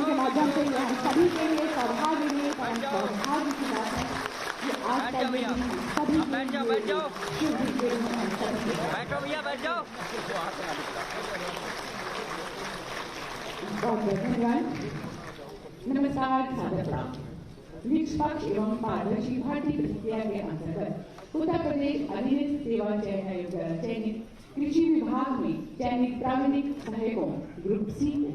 के माध्यम से हम सभी के लिए सौभाग्य के लिए सौभाग्य की बात है कि आज का ये दिन सभी बैठ जाओ शुभ दिन के रूप में हम सभी के लिए बैठो भैया बैठ जाओ। बहुत धन्यवाद। नमस्कार, सादर प्रणाम। निष्पक्ष एवं पारदर्शी भर्ती प्रक्रिया के अंतर्गत उत्तर प्रदेश अधीनस्थ सेवा चयन आयोग द्वारा चयनित कृषि विभाग में चयनित प्राविधिक सहायकों ग्रुप सी को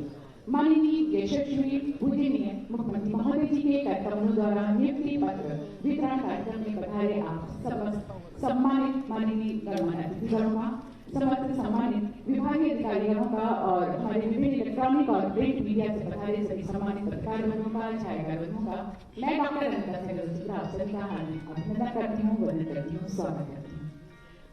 माननीय यशस्वी पूजनीय मुख्यमंत्री महोदय जी के कर्तव्यों द्वारा नियुक्ति पत्र वितरण कार्यक्रम में पधारे आप समस्त सम्मानित माननीय गणमान्य अतिथिगणों का, समस्त सम्मानित विभागीय अधिकारियों का और हमारे विभिन्न इलेक्ट्रॉनिक और प्रिंट मीडिया से पधारे सभी सम्मानित पत्रकार बंधुओं का, छायाकार बंधुओं का मैं डॉक्टर अनिता सहगल आप सभी का हार्दिक अभिनंदन करती हूँ, वंदन करती हूँ, स्वागत करती हूँ।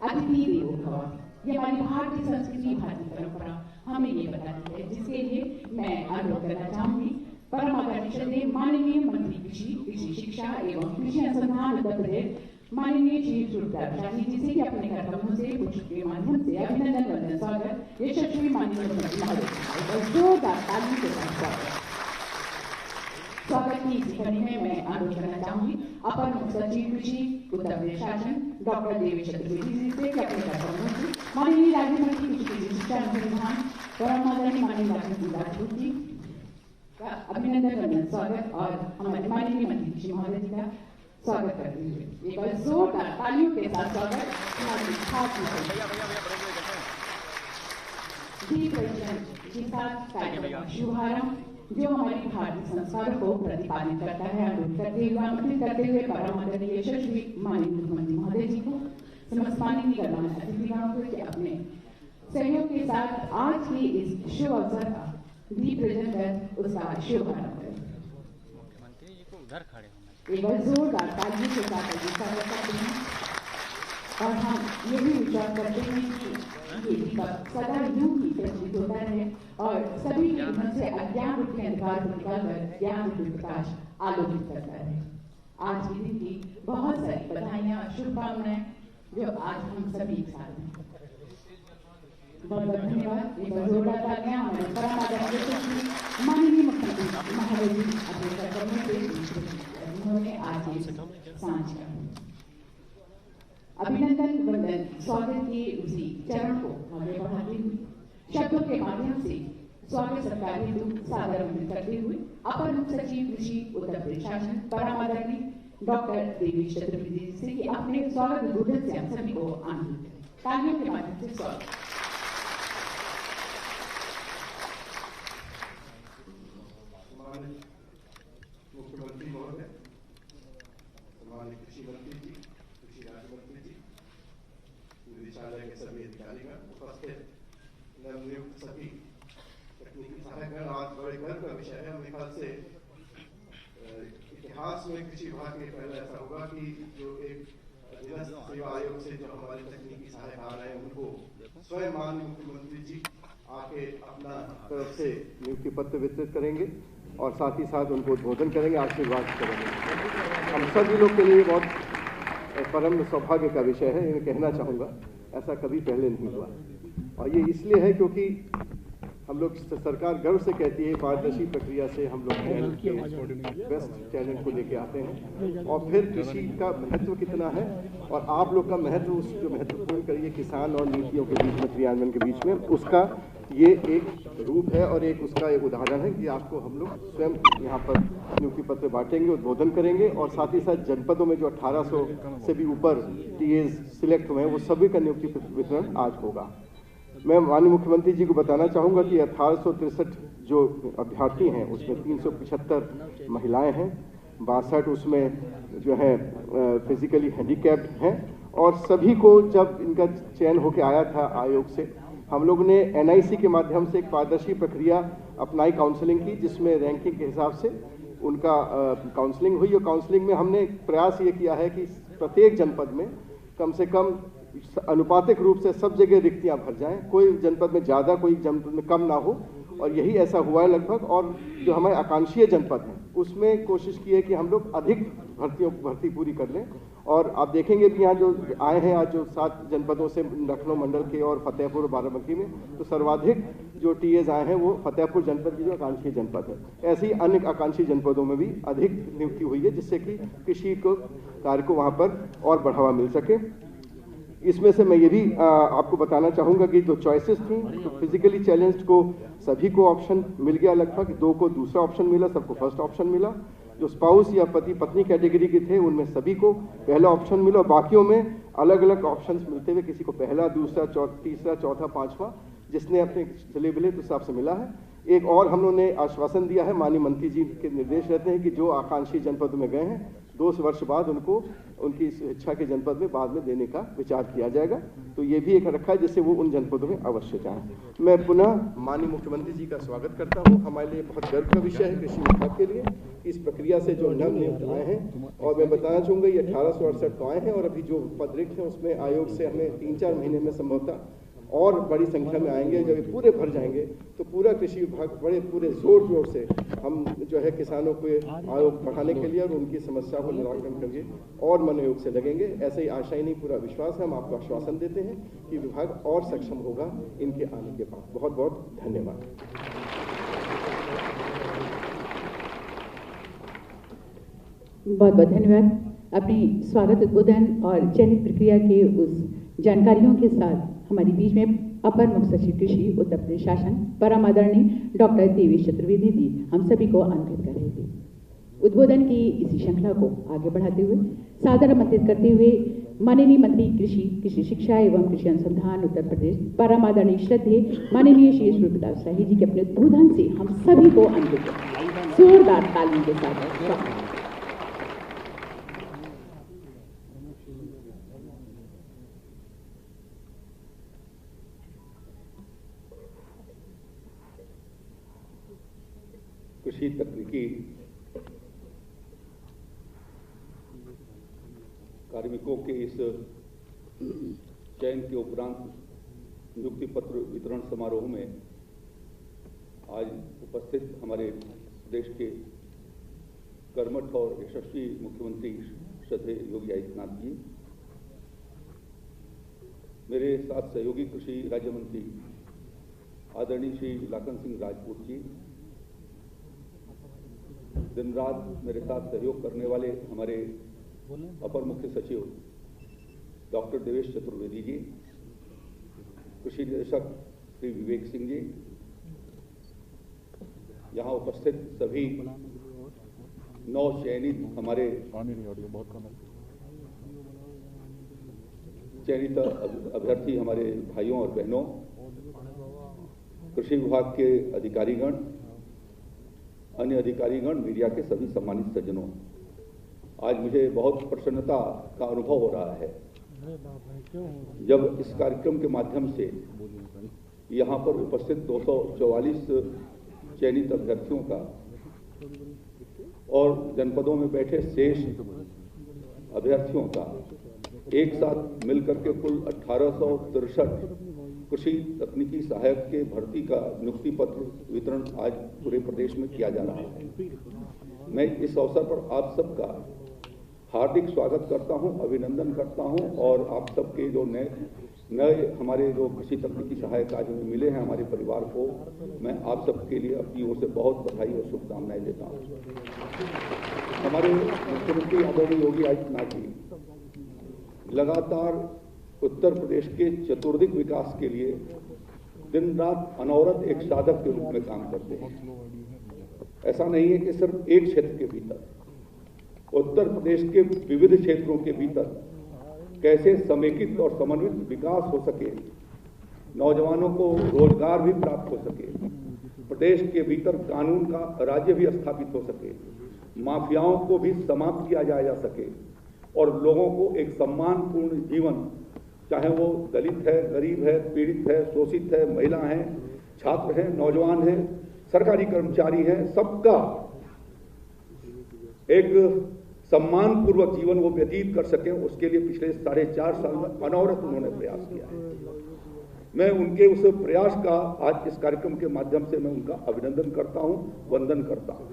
अतिथि देवो भव, ये हमारी भारतीय संस्कृति, भारतीय परंपरा हमें ये बताती है, जिसके लिए मैं अनुरोध करना चाहूंगी परम आदरणीय श्रद्धेय माननीय मंत्री कृषि, कृषि शिक्षा एवं कृषि अनुसंधान उत्तर प्रदेश माननीय श्री सुरदार शाही जी से अपने कर्तव्यों से पुष्प के माध्यम से अभिनंदन वंदन स्वागत यशस्वी माननीय मुख्यमंत्री महोदय जोरदार तालियों के साथ स्वागत की करने में मैं अनुरोध करना चाहूंगी अपर मुख्य सचिव कृषि उत्तर प्रदेश शासन डॉक्टर देवेश चतुर्वेदी जी से अपने कर्तव्यों से माननीय राज्य मंत्री कृषि शिक्षा अनुसंधान परम आदरणीय माननीय डॉक्टर राजपूत जी का अभिनंदन वंदन स्वागत और हमारे माननीय मंत्री कृषि महोदय जी का स्वागत करते हुए एक बार जोरदार तालियों के साथ स्वागत हमारे छात्र शुभारंभ जो हमारी भारतीय संस्कारों को प्रतिपादित करता है, अनुरोध करते हुए आमंत्रित करते हुए परम आदरणीय यशस्वी माननीय मुख्यमंत्री महोदय जी को, समस्त माननीय गणमान्य अतिथिगणों को कि अपने सहयोग के साथ आज की इस शुभ अवसर का दीप प्रज्वलन कर उसका शुभारंभ करें। मुख्यमंत्री जी को उधर खड़े होना एक बार जोरदार तालियों के साथ स्वागत करते हैं और हम ये भी विचार करते हैं कि ये दीपक सदा यूं ही प्रज्वलित होता है और सभी के मन से अज्ञान रूप के अंधकार को निकालकर ज्ञान रूपी प्रकाश आलोकित करता है। आज के दिन की बहुत सारी बधाइयां, शुभकामनाएं जो आज हम सभी के साथ हैं। बहुत बहुत धन्यवाद। एक बार जोरदार तालियां हमारे परम आदरणीय माननीय मुख्यमंत्री महोदय जी अपने कर्तव्यों से उन्होंने आज सांझ का अभिनंदन वंदन स्वागत के उसी चरण को आगे बढ़ाते हुए शब्दों के माध्यम से स्वागत सत्कार हेतु सादर वंदन करते हुए अपर मुख्य सचिव कृषि उत्तर प्रदेश शासन परम आदरणीय डॉक्टर देवेश चतुर्वेदी जी से कि अपने स्वागत उद्बोधन से हम सभी को आनंदित करें। तालियों के माध्यम से स्वागत। मुख्यमंत्री महोदय, सम्मानित कृषि मंत्री जी, कृषि राज्य मंत्री जी, निदेशालय के सभी अधिकारीगण, उपस्थित नवनियुक्त सभी तकनीकी सहायकगण, आज बड़े गर्व का विषय है। मेरे ख्याल से इतिहास में कृषि विभाग में पहले ऐसा होगा कि जो एक अधीनस्थ सेवा आयोग से जो हमारे तकनीकी सहायक आ रहे हैं उनको स्वयं माननीय मुख्यमंत्री जी आके अपना तरफ से नियुक्ति पत्र वितरित करेंगे और साथ ही साथ उनको उद्बोधन करेंगे, आशीर्वाद करेंगे। हम सभी लोग के लिए बहुत परम सौभाग्य का विषय है। ये कहना चाहूँगा ऐसा कभी पहले नहीं हुआ और ये इसलिए है क्योंकि हम लोग सरकार गर्व से कहती है पारदर्शी प्रक्रिया से हम लोग बेस्ट टैलेंट को लेके आते हैं और फिर कृषि का महत्व कितना है और आप लोग का महत्व उस जो महत्वपूर्ण करिए किसान और नीतियों के बीच में क्रियान्वयन के बीच में उसका ये एक रूप है और एक उसका एक उदाहरण है कि आपको हम लोग स्वयं यहाँ पर नियुक्ति पत्र बांटेंगे, उद्बोधन करेंगे और साथ ही साथ जनपदों में जो 1800 से भी ऊपर टीएज सिलेक्ट हुए हैं वो सभी का नियुक्ति वितरण आज होगा। मैं माननीय मुख्यमंत्री जी को बताना चाहूँगा कि 1863 जो अभ्यर्थी हैं उसमें 375 महिलाएं हैं, 62 उसमें जो है फिजिकली हैंडीकैप्ड हैं और सभी को जब इनका चयन होकर आया था आयोग से हम लोग ने एनआईसी के माध्यम से एक पारदर्शी प्रक्रिया अपनाई काउंसलिंग की जिसमें रैंकिंग के हिसाब से उनका काउंसलिंग हुई और काउंसलिंग में हमने प्रयास ये किया है कि प्रत्येक जनपद में कम से कम अनुपातिक रूप से सब जगह रिक्तियां भर जाएं, कोई जनपद में ज़्यादा कोई जनपद में कम ना हो और यही ऐसा हुआ है लगभग। और जो हमारे आकांक्षीय जनपद हैं उसमें कोशिश की है कि हम लोग अधिक भर्ती पूरी कर लें और आप देखेंगे भी यहाँ जो आए हैं आज जो 7 जनपदों से लखनऊ मंडल के और फतेहपुर और बाराबंकी में तो सर्वाधिक जो टीएज आए हैं वो फतेहपुर जनपद की जो आकांक्षी जनपद है। ऐसे ही अन्य आकांक्षी जनपदों में भी अधिक नियुक्ति हुई है, जिससे कि कृषि को कार्य को वहाँ पर और बढ़ावा मिल सके। इसमें से मैं ये भी आपको बताना चाहूँगा कि जो चॉइसेस थी, तो फिजिकली चैलेंज्ड को सभी को ऑप्शन मिल गया, लगभग 2 को दूसरा ऑप्शन मिला, सबको फर्स्ट ऑप्शन मिला। जो स्पाउस या पति पत्नी कैटेगरी के थे उनमें सभी को पहला ऑप्शन मिला, और बाकियों में अलग अलग ऑप्शंस मिलते हुए किसी को पहला, दूसरा, तीसरा, चौथा, पांचवा, जिसने अपने जिले बिले उस हिसाब से मिला है। एक और हम लोगों ने आश्वासन दिया है, माननीय मंत्री जी के निर्देश रहते हैं कि जो आकांक्षी जनपद में गए हैं 2 वर्ष बाद उनको उनकी इच्छा के जनपद में बाद में देने का विचार किया जाएगा। तो ये भी एक रखा है जिससे वो उन जनपदों में अवश्य जाएं। मैं पुनः माननीय मुख्यमंत्री जी का स्वागत करता हूँ। हमारे लिए बहुत गर्व का विषय है कृषि विभाग के लिए इस प्रक्रिया से जो नवनियुक्त आए हैं, और मैं बताना चाहूँगा ये 1868 तो आए हैं, और अभी जो पद रिक्त हैं उसमें आयोग से हमें 3-4 महीने में संभवतः और बड़ी संख्या में आएंगे। जब ये पूरे भर जाएंगे तो पूरा कृषि विभाग बड़े पूरे जोर से हम जो है किसानों को आयोग बढ़ाने के लिए और उनकी समस्या को निराकरण करके और मनोयोग से लगेंगे। ऐसे ही आशा ही नहीं, पूरा विश्वास है। हम आपको आश्वासन देते हैं कि विभाग और सक्षम होगा इनके आने के बाद। बहुत बहुत धन्यवाद। बहुत बहुत धन्यवाद। अपने स्वागत उद्बोधन और चयनित प्रक्रिया के उस जानकारियों के साथ हमारे बीच में अपर मुख्य सचिव कृषि उत्तर प्रदेश शासन परम आदरणीय डॉक्टर देवेश चतुर्वेदी जी हम सभी को आमंत्रित कर रहे थे। उद्बोधन की इसी श्रृंखला को आगे बढ़ाते हुए सादर आमंत्रित करते हुए माननीय मंत्री कृषि शिक्षा एवं कृषि अनुसंधान उत्तर प्रदेश परम आदरणीय श्रद्धेय माननीय श्री सूर्य प्रताप शाही जी के अपने उद्बोधन से हम सभी को आमंत्रित करते जोरदार तालियों के साथ। कृषि तकनीकी कार्मिकों के इस चयन के उपरांत नियुक्ति पत्र वितरण समारोह में आज उपस्थित हमारे प्रदेश के कर्मठ और यशस्वी मुख्यमंत्री श्रद्धेय योगी आदित्यनाथ जी, मेरे साथ सहयोगी कृषि राज्य मंत्री आदरणीय श्री लाखन सिंह राजपूत जी, दिन रात मेरे साथ सहयोग करने वाले हमारे अपर मुख्य सचिव डॉक्टर देवेश चतुर्वेदी जी, कृषि निदेशक श्री विवेक सिंह जी, यहाँ उपस्थित सभी 9 चयनित हमारे चयनित अभ्यर्थी हमारे भाइयों और बहनों, कृषि विभाग के अधिकारीगण, अन्य अधिकारीगण, मीडिया के सभी सम्मानित सज्जनों, आज मुझे बहुत प्रसन्नता का अनुभव हो रहा है जब इस कार्यक्रम के माध्यम से यहाँ पर उपस्थित 244 चयनित अभ्यर्थियों का और जनपदों में बैठे शेष अभ्यर्थियों का एक साथ मिलकर के कुल 1863 कृषि तकनीकी सहायक के भर्ती का नियुक्ति पत्र वितरण आज पूरे प्रदेश में किया जा रहा है। मैं इस अवसर पर आप सबका हार्दिक स्वागत करता हूं, अभिनंदन करता हूं, और आप सबके जो नए हमारे जो कृषि तकनीकी सहायक आज हमें मिले हैं हमारे परिवार को, मैं आप सबके लिए अपनी ओर से बहुत बधाई और शुभकामनाएं देता हूं। हमारे मुख्यमंत्री आदरणीय योगी आदित्यनाथ जी लगातार उत्तर प्रदेश के चतुर्दिक विकास के लिए दिन रात अनवरत एक साधक के रूप में काम करते हैं। ऐसा नहीं है कि सिर्फ एक क्षेत्र के भीतर, उत्तर प्रदेश के विविध क्षेत्रों के भीतर कैसे समेकित और समन्वित विकास हो सके, नौजवानों को रोजगार भी प्राप्त हो सके, प्रदेश के भीतर कानून का राज्य भी स्थापित हो सके, माफियाओं को भी समाप्त किया जा सके और लोगों को एक सम्मानपूर्ण जीवन, चाहे वो दलित है, गरीब है, पीड़ित है, शोषित है, महिला हैं, छात्र हैं, नौजवान हैं, सरकारी कर्मचारी हैं, सबका एक सम्मानपूर्वक जीवन वो व्यतीत कर सकें, उसके लिए पिछले 4.5 साल में अनवरत उन्होंने प्रयास किया है। मैं उनके उस प्रयास का आज इस कार्यक्रम के माध्यम से मैं उनका अभिनंदन करता हूं, वंदन करता हूं।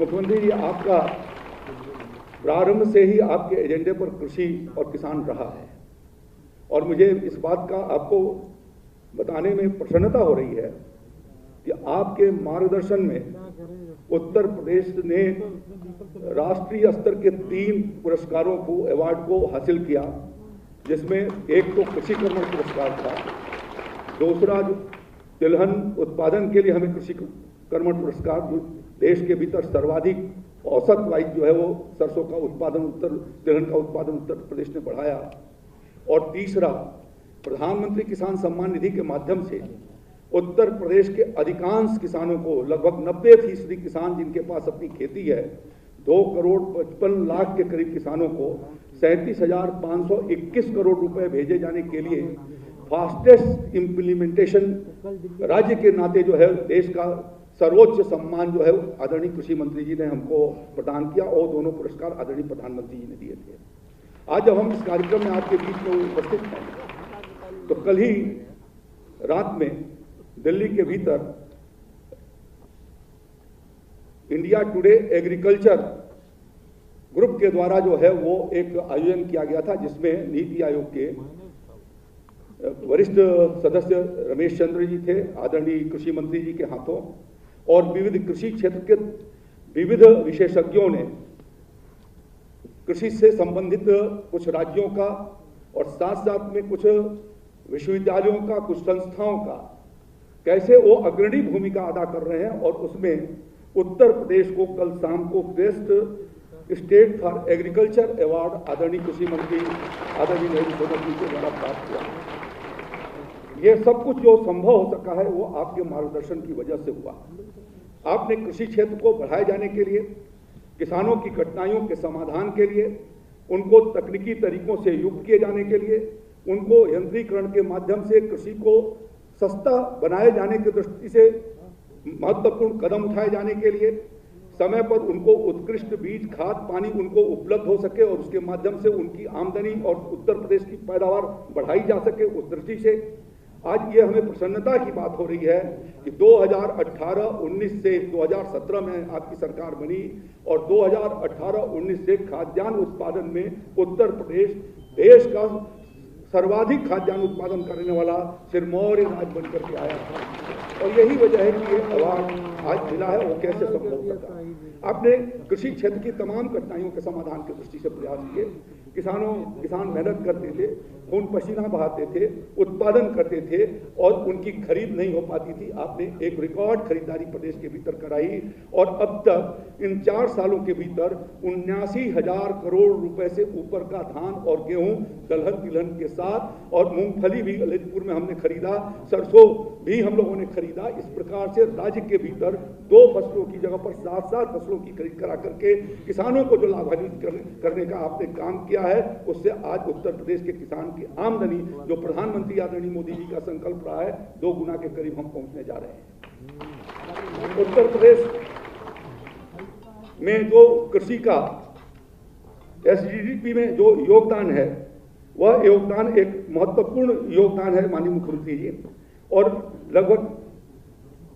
मुख्यमंत्री जी, आपका प्रारंभ से ही आपके एजेंडे पर कृषि और किसान रहा है, और मुझे इस बात का आपको बताने में प्रसन्नता हो रही है कि आपके मार्गदर्शन में उत्तर प्रदेश ने राष्ट्रीय स्तर के 3 पुरस्कारों को, अवार्ड को हासिल किया, जिसमें एक तो कृषि कर्मण पुरस्कार था, दूसरा जो तिलहन उत्पादन के लिए हमें कृषि कर्मण पुरस्कार, जो देश के भीतर सर्वाधिक औसत वाइज जो है वो सरसों का उत्पादन तिलहन का उत्पादन उत्तर प्रदेश ने बढ़ाया, और तीसरा प्रधानमंत्री किसान सम्मान निधि के माध्यम से उत्तर प्रदेश के अधिकांश किसानों को, लगभग 90% किसान जिनके पास अपनी खेती है, 2,55,00,000 के करीब किसानों को 37,521 करोड़ रुपए भेजे जाने के लिए फास्टेस्ट इम्प्लीमेंटेशन राज्य के नाते जो है देश का सर्वोच्च सम्मान जो है आदरणीय कृषि मंत्री जी ने हमको प्रदान किया, और दोनों पुरस्कार आदरणीय प्रधानमंत्री जी ने दिए थे। आज जब हम इस कार्यक्रम में आपके बीच में उपस्थित हैं, तो कल ही रात में दिल्ली के भीतर इंडिया टुडे एग्रीकल्चर ग्रुप के द्वारा जो है वो एक आयोजन किया गया था, जिसमें नीति आयोग के वरिष्ठ सदस्य रमेश चंद्र जी थे, आदरणीय कृषि मंत्री जी के हाथों, और विविध कृषि क्षेत्र के विविध विशेषज्ञों ने कृषि से संबंधित कुछ राज्यों का और साथ साथ में कुछ विश्वविद्यालयों का, कुछ संस्थाओं का कैसे वो अग्रणी भूमिका अदा कर रहे हैं, और उसमें उत्तर प्रदेश को कल शाम को best state for agriculture award आदरणीय कृषि मंत्री आदरणीय नरेंद्र तोमर जी के द्वारा प्राप्त हुआ। ये सब कुछ जो संभव हो सका है वो आपके मार्गदर्शन की वजह से हुआ। आपने कृषि क्षेत्र को बढ़ाए जाने के लिए, किसानों की कठिनाइयों के समाधान के लिए, उनको तकनीकी तरीकों से युक्त किए जाने के लिए, उनको यंत्रीकरण के माध्यम से कृषि को सस्ता बनाए जाने की दृष्टि से महत्वपूर्ण कदम उठाए जाने के लिए, समय पर उनको उत्कृष्ट बीज, खाद, पानी उनको उपलब्ध हो सके और उसके माध्यम से उनकी आमदनी और उत्तर प्रदेश की पैदावार बढ़ाई जा सके, उस दृष्टि से आज ये हमें प्रसन्नता की बात हो रही है कि 2018-19 से 2017 में आपकी सरकार बनी, और 2018-19 से खाद्यान्न उत्पादन में उत्तर प्रदेश देश का सर्वाधिक खाद्यान्न उत्पादन करने वाला सिरमौर राज्य बनकर के आया था। और यही वजह है कि ये अवार्ड आज मिला है, वो कैसे संभव हो सका। आपने कृषि क्षेत्र की तमाम कठिनाइयों के समाधान की दृष्टि से प्रयास किए। किसान मेहनत करते थे, खून पसीना बहाते थे, उत्पादन करते थे, और उनकी खरीद नहीं हो पाती थी। आपने एक रिकॉर्ड खरीदारी प्रदेश के भीतर कराई, और अब तक इन 4 सालों के भीतर 79,000 करोड़ रुपए से ऊपर का धान और गेहूं, दलहन तिलहन के साथ, और मूंगफली भी ललितपुर में हमने खरीदा, सरसों भी हम लोगों ने खरीदा। इस प्रकार से राज्य के भीतर 2 फसलों की जगह पर 7 फसलों की खरीद करा करके किसानों को जो लाभान्वित करने का आपने काम किया है, उससे आज उत्तर प्रदेश के किसान की आमदनी, जो प्रधानमंत्री आदरणीय मोदी जी का संकल्प रहा है, 2 गुना के करीब हम पहुंचने जा रहे हैं। उत्तर प्रदेश में जो कृषि का SGDP में जो योगदान है, वह योगदान एक महत्वपूर्ण योगदान है माननीय मुख्यमंत्री जी, और लगभग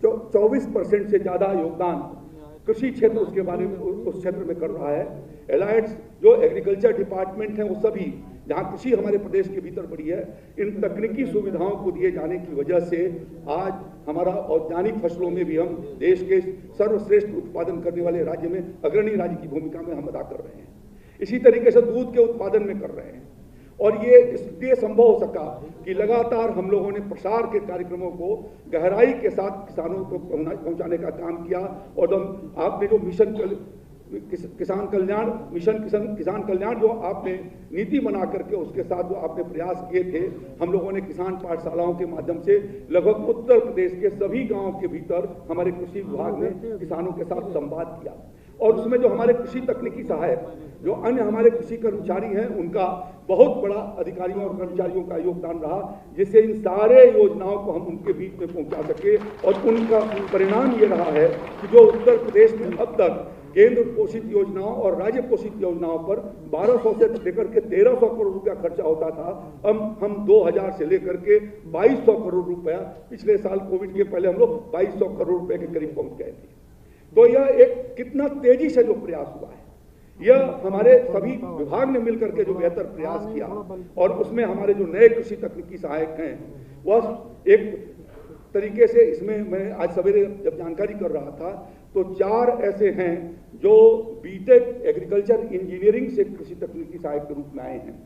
24% से ज्यादा योगदान कृषि क्षेत्र उसके बारे में उस क्षेत्र में कर रहा है। एलाइड्स जो एग्रीकल्चर डिपार्टमेंट है, वो सभी जहाँ कृषि हमारे प्रदेश के भीतर बढ़ी है, इन तकनीकी सुविधाओं को दिए जाने की वजह से आज हमारा औद्यानिक फसलों में भी हम देश के सर्वश्रेष्ठ उत्पादन करने वाले राज्य में, अग्रणी राज्य की भूमिका में हम अदा कर रहे हैं। इसी तरीके से दूध के उत्पादन में कर रहे हैं, और ये इसलिए संभव हो सका कि लगातार हम लोगों ने प्रसार के कार्यक्रमों को गहराई के साथ किसानों को पहुंचाने का काम किया। और आपने जो किसान कल्याण जो आपने नीति बना करके उसके साथ जो आपने प्रयास किए थे, हम लोगों ने किसान पाठशालाओं के माध्यम से लगभग उत्तर प्रदेश के सभी गांवों के भीतर हमारे कृषि विभाग ने किसानों के साथ संवाद किया, और उसमें जो हमारे कृषि तकनीकी सहायक, जो अन्य हमारे कृषि कर्मचारी हैं, उनका बहुत बड़ा अधिकारियों और कर्मचारियों का योगदान रहा, जिससे इन सारे योजनाओं को हम उनके बीच में पहुंचा सके। और उनका परिणाम ये रहा है कि जो उत्तर प्रदेश में अब तक केंद्र पोषित योजनाओं और राज्य पोषित योजनाओं पर 1200 से लेकर के 1300 करोड़ रुपया खर्चा होता था, अब हम 2000 से लेकर के 2200 करोड़ रुपया, पिछले साल कोविड के पहले हम लोग 2200 करोड़ रुपए के करीब पहुंच गए थे। तो यह एक कितना तेजी से जो प्रयास हुआ है, यह हमारे सभी विभाग ने मिलकर के जो बेहतर प्रयास किया और उसमें हमारे जो नए कृषि तकनीकी सहायक हैं वह एक तरीके से, इसमें मैं आज सवेरे जब जानकारी कर रहा था तो 4 ऐसे हैं जो बीटेक एग्रीकल्चर इंजीनियरिंग से कृषि तकनीकी सहायक के रूप में आए हैं।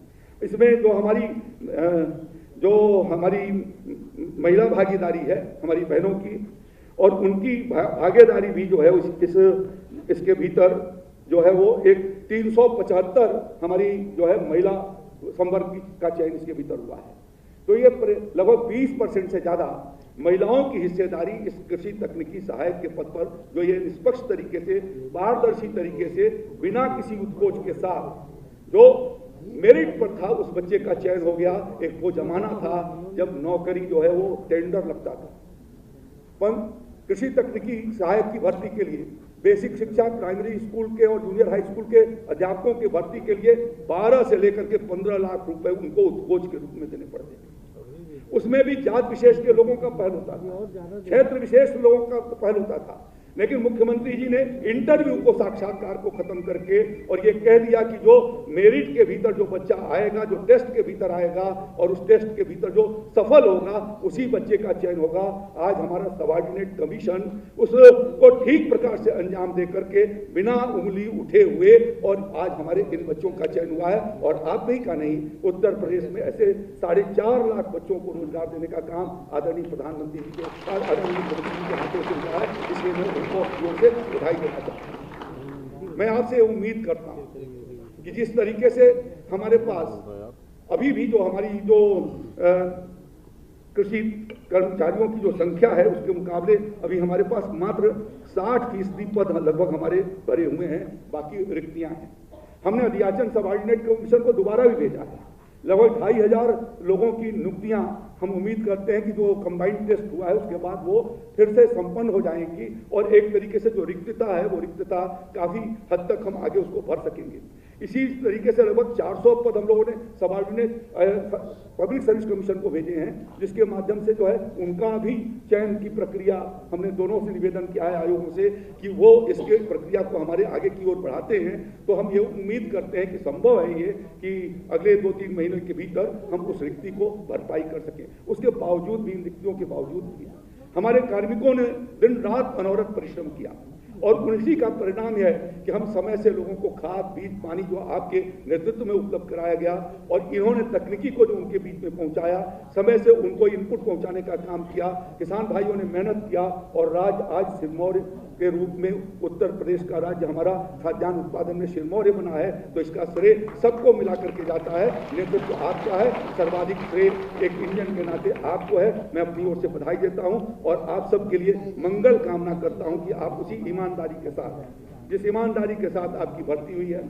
इसमें जो हमारी महिला भागीदारी है हमारी बहनों की, और उनकी भागीदारी भी जो है इसके भीतर जो है वो एक 375 हमारी जो है महिला संवर्ग का चयन इसके भीतर हुआ है। तो ये लगभग 20% से ज़्यादा महिलाओं की हिस्सेदारी इस कृषि तकनीकी सहायक के पद पर, जो ये निष्पक्ष तरीके से, पारदर्शी तरीके से, बिना किसी उत्कोच के साथ जो मेरिट पर था उस बच्चे का चयन हो गया। एक वो जमाना था जब नौकरी जो है वो टेंडर लगता था, पर कृषि तकनीकी सहायक की भर्ती के लिए बेसिक शिक्षा प्राइमरी स्कूल के और जूनियर हाई स्कूल के अध्यापकों की भर्ती के लिए 12 से लेकर के 15 लाख रुपए उनको उत्कोच के रूप में देने पड़ते थे। उसमें भी जात विशेष के लोगों का पहल होता था, क्षेत्र विशेष लोगों का पहल होता था, लेकिन मुख्यमंत्री जी ने इंटरव्यू को, साक्षात्कार को खत्म करके और ये कह दिया कि जो मेरिट के भीतर जो बच्चा आएगा, जो टेस्ट के भीतर आएगा और उस टेस्ट के भीतर जो सफल होगा उसी बच्चे का चयन होगा। आज हमारा सबऑर्डिनेट कमीशन उसको ठीक प्रकार से अंजाम दे करके बिना उंगली उठे हुए और आज हमारे इन बच्चों का चयन हुआ है। और आप ही का नहीं, उत्तर प्रदेश में ऐसे 4.5 लाख बच्चों को रोजगार देने का काम आदरणीय प्रधानमंत्री जी के हाथों से हुआ है। इसलिए मैं उनको जोर से बधाई देना चाहता हूं। मैं आपसे उम्मीद करता हूं कि जिस तरीके से हमारे पास अभी भी जो हमारी जो कृषि कर्मचारियों की जो संख्या है उसके मुकाबले अभी हमारे पास मात्र 60% पद लगभग हमारे भरे हुए हैं, बाकी रिक्तियां हैं। हमने अध्याचन सबऑर्डिनेट कमीशन को दोबारा भी भेजा है। लगभग 2500 लोगों की नियुक्तियां हम उम्मीद करते हैं कि जो कंबाइंड टेस्ट हुआ है उसके बाद वो फिर से संपन्न हो जाएंगी और एक तरीके से जो रिक्तता है वो रिक्तता काफी हद तक हम आगे उसको भर सकेंगे। इसी तरीके से लगभग 400 पद हम लोगों ने सबऑर्डिनेट पब्लिक सर्विस कमीशन को भेजे हैं, जिसके माध्यम से जो है उनका भी चयन की प्रक्रिया हमने दोनों से निवेदन किया है आयोगों से कि वो इसके प्रक्रिया को हमारे आगे की ओर बढ़ाते हैं। तो हम ये उम्मीद करते हैं कि संभव है ये कि अगले 2-3 महीनों के भीतर हम उस रिक्ति को भरपाई कर सकें। उसके बावजूद भी, इन रिक्तियों के बावजूद भी हमारे कार्मिकों ने दिन रात अनवरत परिश्रम किया और उसी का परिणाम है कि हम समय से लोगों को खाद, बीज, पानी जो आपके नेतृत्व में उपलब्ध कराया गया और इन्होंने तकनीकी को जो उनके बीच में पहुंचाया, समय से उनको इनपुट पहुंचाने का काम किया। किसान भाइयों ने मेहनत किया और राज्य आज सिरमौर के रूप में उत्तर प्रदेश का राज्य हमारा खाद्यान्न उत्पादन में सिरमौर बना है। तो इसका श्रेय सबको मिला करके जाता है। नेतृत्व आपका है, सर्वाधिक श्रेय एक इंडियन के नाते आपको है। मैं अपनी ओर से बधाई देता हूं और आप सबके लिए मंगल कामना करता हूं कि आप उसी ईमानदारी के साथ, जिस ईमानदारी के साथ आपकी भर्ती हुई है,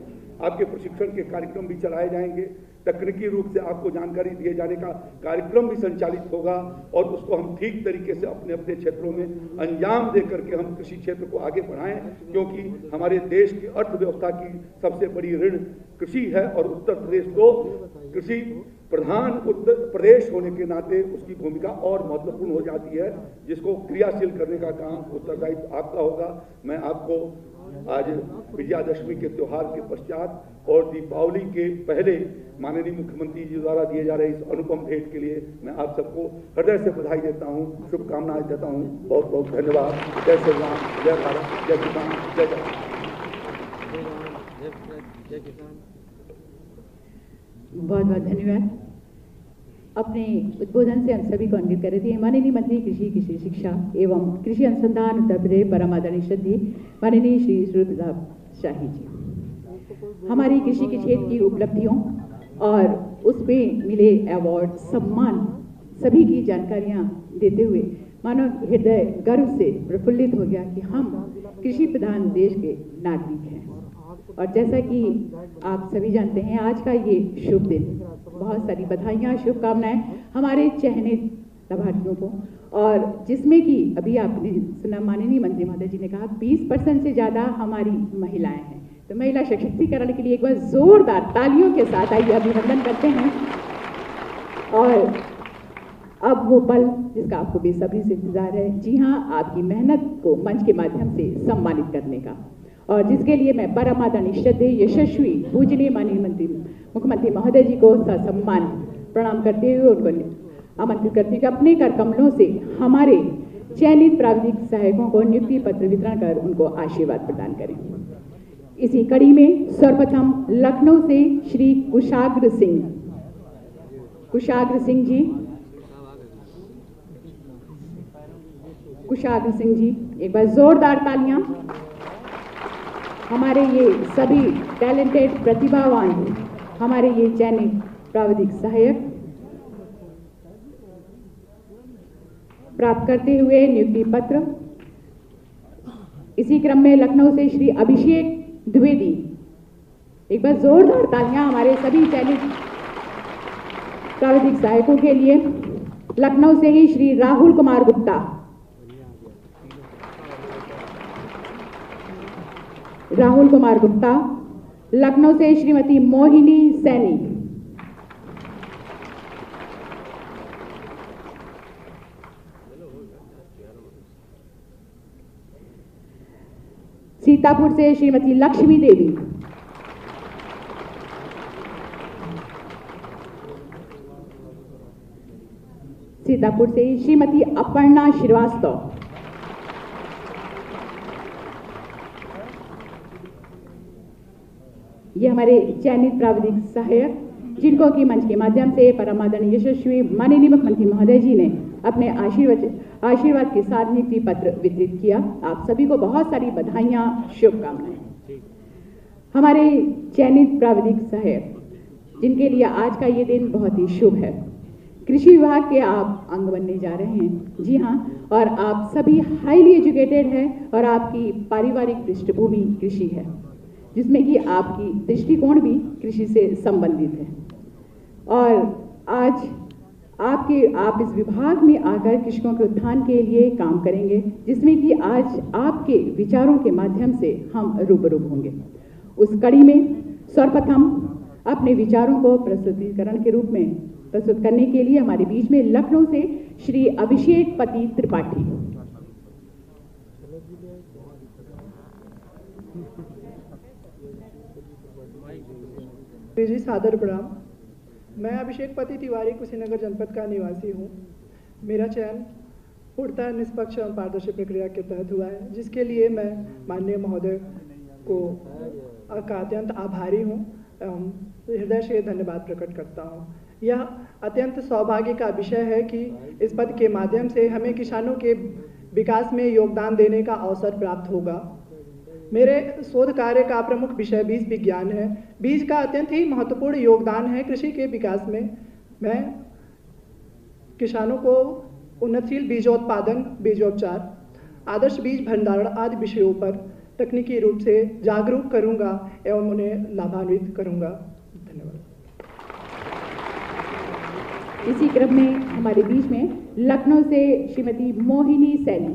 आपके प्रशिक्षण के कार्यक्रम भी चलाए जाएंगे, तकनीकी रूप से आपको जानकारी दिए जाने का कार्यक्रम भी संचालित होगा और उसको हम ठीक तरीके से अपने अपने क्षेत्रों में अंजाम दे करके हम कृषि क्षेत्र को आगे बढ़ाएं, क्योंकि हमारे देश की अर्थव्यवस्था की सबसे बड़ी ऋण कृषि है और उत्तर प्रदेश को कृषि प्रधान उत्तर प्रदेश होने के नाते उसकी भूमिका और महत्वपूर्ण हो जाती है, जिसको क्रियाशील करने का काम उत्तरदायित्व आपका होगा। मैं आपको आज विजयादशमी के त्योहार के पश्चात और दीपावली के पहले माननीय मुख्यमंत्री जी द्वारा दिए जा रहे इस अनुपम भेंट के लिए मैं आप सबको हृदय से बधाई देता हूं, शुभकामनाएं देता हूं। बहुत बहुत धन्यवाद। जय श्री राम, जय भारत, जय किसान, जय किसान। बहुत बहुत धन्यवाद। अपने उद्बोधन से हम सभी को अन्वित कर रहे थे माननीय मंत्री कृषि शिक्षा एवं कृषि अनुसंधान उत्तर प्रदेश परम आदरणीय श्रद्धेय माननीय श्री सूर्य प्रताप शाही जी। हमारी कृषि के क्षेत्र की उपलब्धियों और उसमें मिले अवार्ड, सम्मान सभी की जानकारियां देते हुए मानो हृदय गर्व से प्रफुल्लित हो गया कि हम कृषि प्रधान देश के नागरिक हैं। और जैसा कि आप सभी जानते हैं, आज का ये शुभ दिन, बहुत सारी बधाइयाँ, शुभकामनाएं हमारे चयनित लाभार्थियों को, और जिसमें कि अभी आपने सुना माननीय मंत्री महोदय जी ने कहा 20% से ज़्यादा हमारी महिलाएं हैं। तो महिला सशक्तिकरण के लिए एक बार जोरदार तालियों के साथ आइए अभिनंदन करते हैं। और अब वो पल जिसका आपको बेसब्री से इंतजार है, जी हाँ, आपकी मेहनत को मंच के माध्यम से सम्मानित करने का। और जिसके लिए मैं परम आदरणीय श्रद्धेय यशस्वी पूजनीय माननीय मुख्यमंत्री महोदय जी को ससम्मान प्रणाम करते हुए उनको आमंत्रित करती हूँ कि अपने कर कमलों से हमारे चयनित प्राविधिक सहायकों को नियुक्ति पत्र वितरण कर उनको आशीर्वाद प्रदान करें। इसी कड़ी में सर्वप्रथम लखनऊ से श्री कुशाग्र सिंह जी एक बार जोरदार तालियां। हमारे ये सभी टैलेंटेड प्रतिभावान हमारे ये चयनित प्राविधिक सहायक प्राप्त करते हुए नियुक्ति पत्र। इसी क्रम में लखनऊ से श्री अभिषेक द्विवेदी, एक बार जोरदार तालियां हमारे सभी चयनित प्राविधिक सहायकों के लिए। लखनऊ से ही श्री राहुल कुमार गुप्ता, लखनऊ से श्रीमती मोहिनी सैनी, सीतापुर से श्रीमती लक्ष्मी देवी, सीतापुर से श्रीमती अपर्णा श्रीवास्तव, ये हमारे चयनित प्राविधिक सहायक जिनको की मंच के माध्यम से परम आदरणीय यशस्वी माननीय मुख्यमंत्री महोदय जी ने अपने आशीर्वाद के साथ नियुक्ति पत्र वितरित किया। आप सभी को बहुत सारी बधाइयां, शुभकामनाएं। हमारे चयनित प्राविधिक सहायक जिनके लिए आज का ये दिन बहुत ही शुभ है, कृषि विभाग के आप अंग बनने जा रहे हैं। जी हाँ, और आप सभी हाईली एजुकेटेड हैं और आपकी पारिवारिक पृष्ठभूमि कृषि है, जिसमें कि आपकी दृष्टिकोण भी कृषि से संबंधित है। और आज आप इस विभाग में आकर कृषकों के उत्थान के लिए काम करेंगे, जिसमें कि आज आपके विचारों के माध्यम से हम रूबरू होंगे। उस कड़ी में सर्वप्रथम अपने विचारों को प्रस्तुतिकरण के रूप में प्रस्तुत करने के लिए हमारे बीच में लखनऊ से श्री अभिषेक पति त्रिपाठी। जी सादर प्रणाम। मैं अभिषेक पति तिवारी कुशीनगर जनपद का निवासी हूँ। मेरा चयन पूर्णतः निष्पक्ष एवं पारदर्शी प्रक्रिया के तहत हुआ है, जिसके लिए मैं माननीय महोदय को अत्यंत आभारी हूँ एवं हृदय से धन्यवाद प्रकट करता हूँ। यह अत्यंत सौभाग्य का विषय है कि इस पद के माध्यम से हमें किसानों के विकास में योगदान देने का अवसर प्राप्त होगा। मेरे शोध कार्य का प्रमुख विषय बीज विज्ञान है। बीज का अत्यंत ही महत्वपूर्ण योगदान है कृषि के विकास में। मैं किसानों को उन्नतशील बीजोत्पादन, बीजोपचार, आदर्श बीज भंडारण आदि विषयों पर तकनीकी रूप से जागरूक करूंगा एवं उन्हें लाभान्वित करूंगा। धन्यवाद। इसी क्रम में हमारे बीच में लखनऊ से श्रीमती मोहिनी सैनी।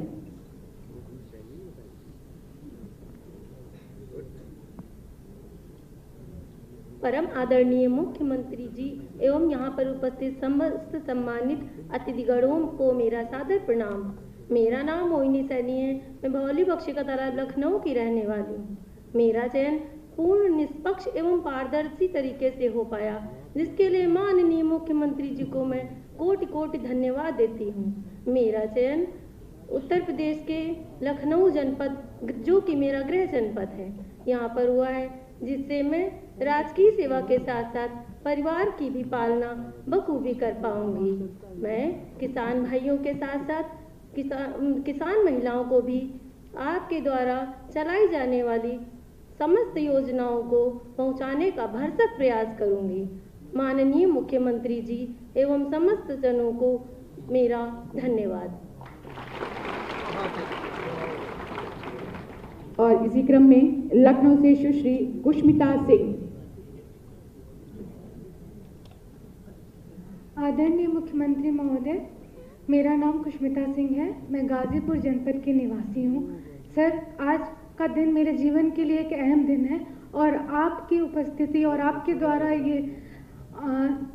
परम आदरणीय मुख्यमंत्री जी एवं यहाँ पर उपस्थित समस्त सम्मानित अतिथिगणों को मेरा सादर प्रणाम। मेरा नाम मोहिनी सैनी है। मैं भौली बख्शी का तालाब लखनऊ की रहने वाली हूँ। मेरा चयन पूर्ण निष्पक्ष एवं पारदर्शी तरीके से हो पाया, जिसके लिए माननीय मुख्यमंत्री जी को मैं कोटि कोटि धन्यवाद देती हूँ। मेरा चयन उत्तर प्रदेश के लखनऊ जनपद, जो कि मेरा गृह जनपद है, यहाँ पर हुआ है, जिससे मैं राजकीय सेवा के साथ साथ परिवार की भी पालना बखूबी कर पाऊंगी। मैं किसान भाइयों के साथ साथ किसान महिलाओं को भी आपके द्वारा चलाई जाने वाली समस्त योजनाओं को पहुंचाने का भरसक प्रयास करूंगी। माननीय मुख्यमंत्री जी एवं समस्त जनों को मेरा धन्यवाद। और इसी क्रम में लखनऊ से सुश्री कुष्मिता सिंह। आदरणीय मुख्यमंत्री महोदय, मेरा नाम कुष्मिता सिंह है। मैं गाजीपुर जनपद की निवासी हूँ। सर, आज का दिन मेरे जीवन के लिए एक अहम दिन है और आपकी उपस्थिति और आपके द्वारा ये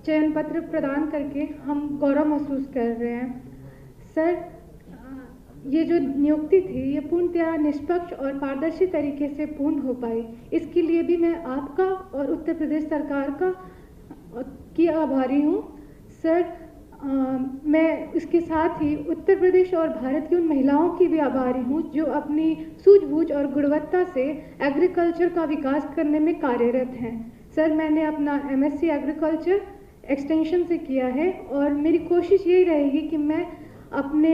चयन पत्र प्रदान करके हम गौरव महसूस कर रहे हैं। सर, ये जो नियुक्ति थी ये पूर्णतया निष्पक्ष और पारदर्शी तरीके से पूर्ण हो पाई, इसके लिए भी मैं आपका और उत्तर प्रदेश सरकार की आभारी हूँ। सर, मैं इसके साथ ही उत्तर प्रदेश और भारत की उन महिलाओं की भी आभारी हूँ जो अपनी सूझबूझ और गुणवत्ता से एग्रीकल्चर का विकास करने में कार्यरत हैं। सर, मैंने अपना MSc एग्रीकल्चर एक्सटेंशन से किया है और मेरी कोशिश यही रहेगी कि मैं अपनी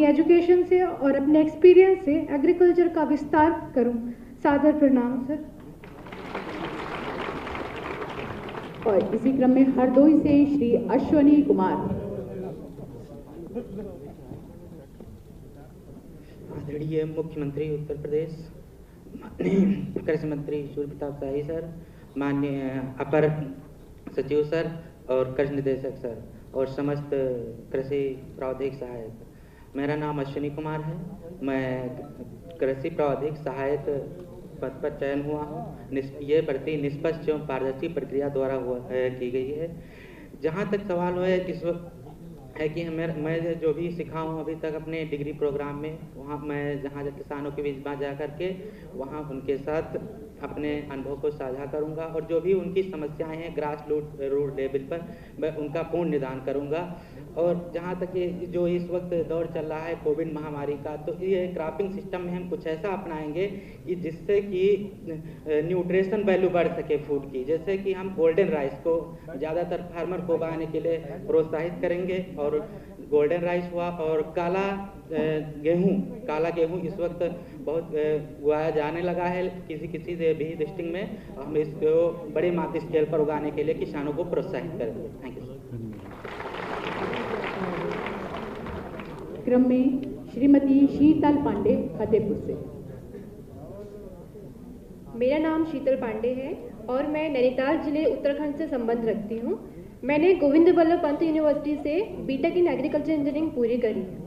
एजुकेशन से और अपने एक्सपीरियंस से एग्रीकल्चर का विस्तार करूं। सादर प्रणाम सर। और इसी क्रम में हरदोई से श्री अश्वनी कुमार। आदरणीय मुख्यमंत्री उत्तर प्रदेश, माननीय कृषि मंत्री सूर्य प्रताप शाही सर, माननीय अपर सचिव सर और कृषि निदेशक सर और समस्त कृषि प्रावधानिक सहायक, मेरा नाम अश्विनी कुमार है। मैं कृषि प्रावधानिक सहायक पद पर चयन हुआ हूँ। ये भर्ती निष्पक्ष एवं पारदर्शी प्रक्रिया द्वारा की गई है। जहाँ तक सवाल है इस वक्त है कि मैं जो भी सीखा हूँ अभी तक अपने डिग्री प्रोग्राम में, वहाँ मैं जहाँ किसानों के बीच में जा करके वहाँ उनके साथ अपने अनुभव को साझा करूंगा और जो भी उनकी समस्याएं हैं ग्रास रूट लेवल पर मैं उनका पूर्ण निदान करूंगा। और जहाँ तक ये जो इस वक्त दौर चल रहा है कोविड महामारी का, तो ये क्रॉपिंग सिस्टम में हम कुछ ऐसा अपनाएंगे कि जिससे कि न्यूट्रिशन वैल्यू बढ़ सके फूड की। जैसे कि हम गोल्डन राइस को ज़्यादातर फार्मर को उगाने के लिए प्रोत्साहित करेंगे और गोल्डन राइस हुआ और काला गेहूँ इस वक्त बहुत उगाया जाने लगा है किसी भी डिस्ट्रिक्ट में। हम इसको बड़े मात्रा स्केल पर उगाने के लिए किसानों को प्रोत्साहित करेंगे। Thank you. क्रम में श्रीमती शीतल पांडे फतेहपुर से। मेरा नाम शीतल पांडे है और मैं नैनीताल जिले उत्तराखंड से संबंध रखती हूँ। मैंने गोविंद वल्लभ पंत यूनिवर्सिटी से बीटेक इन एग्रीकल्चर इंजीनियरिंग पूरी करी है।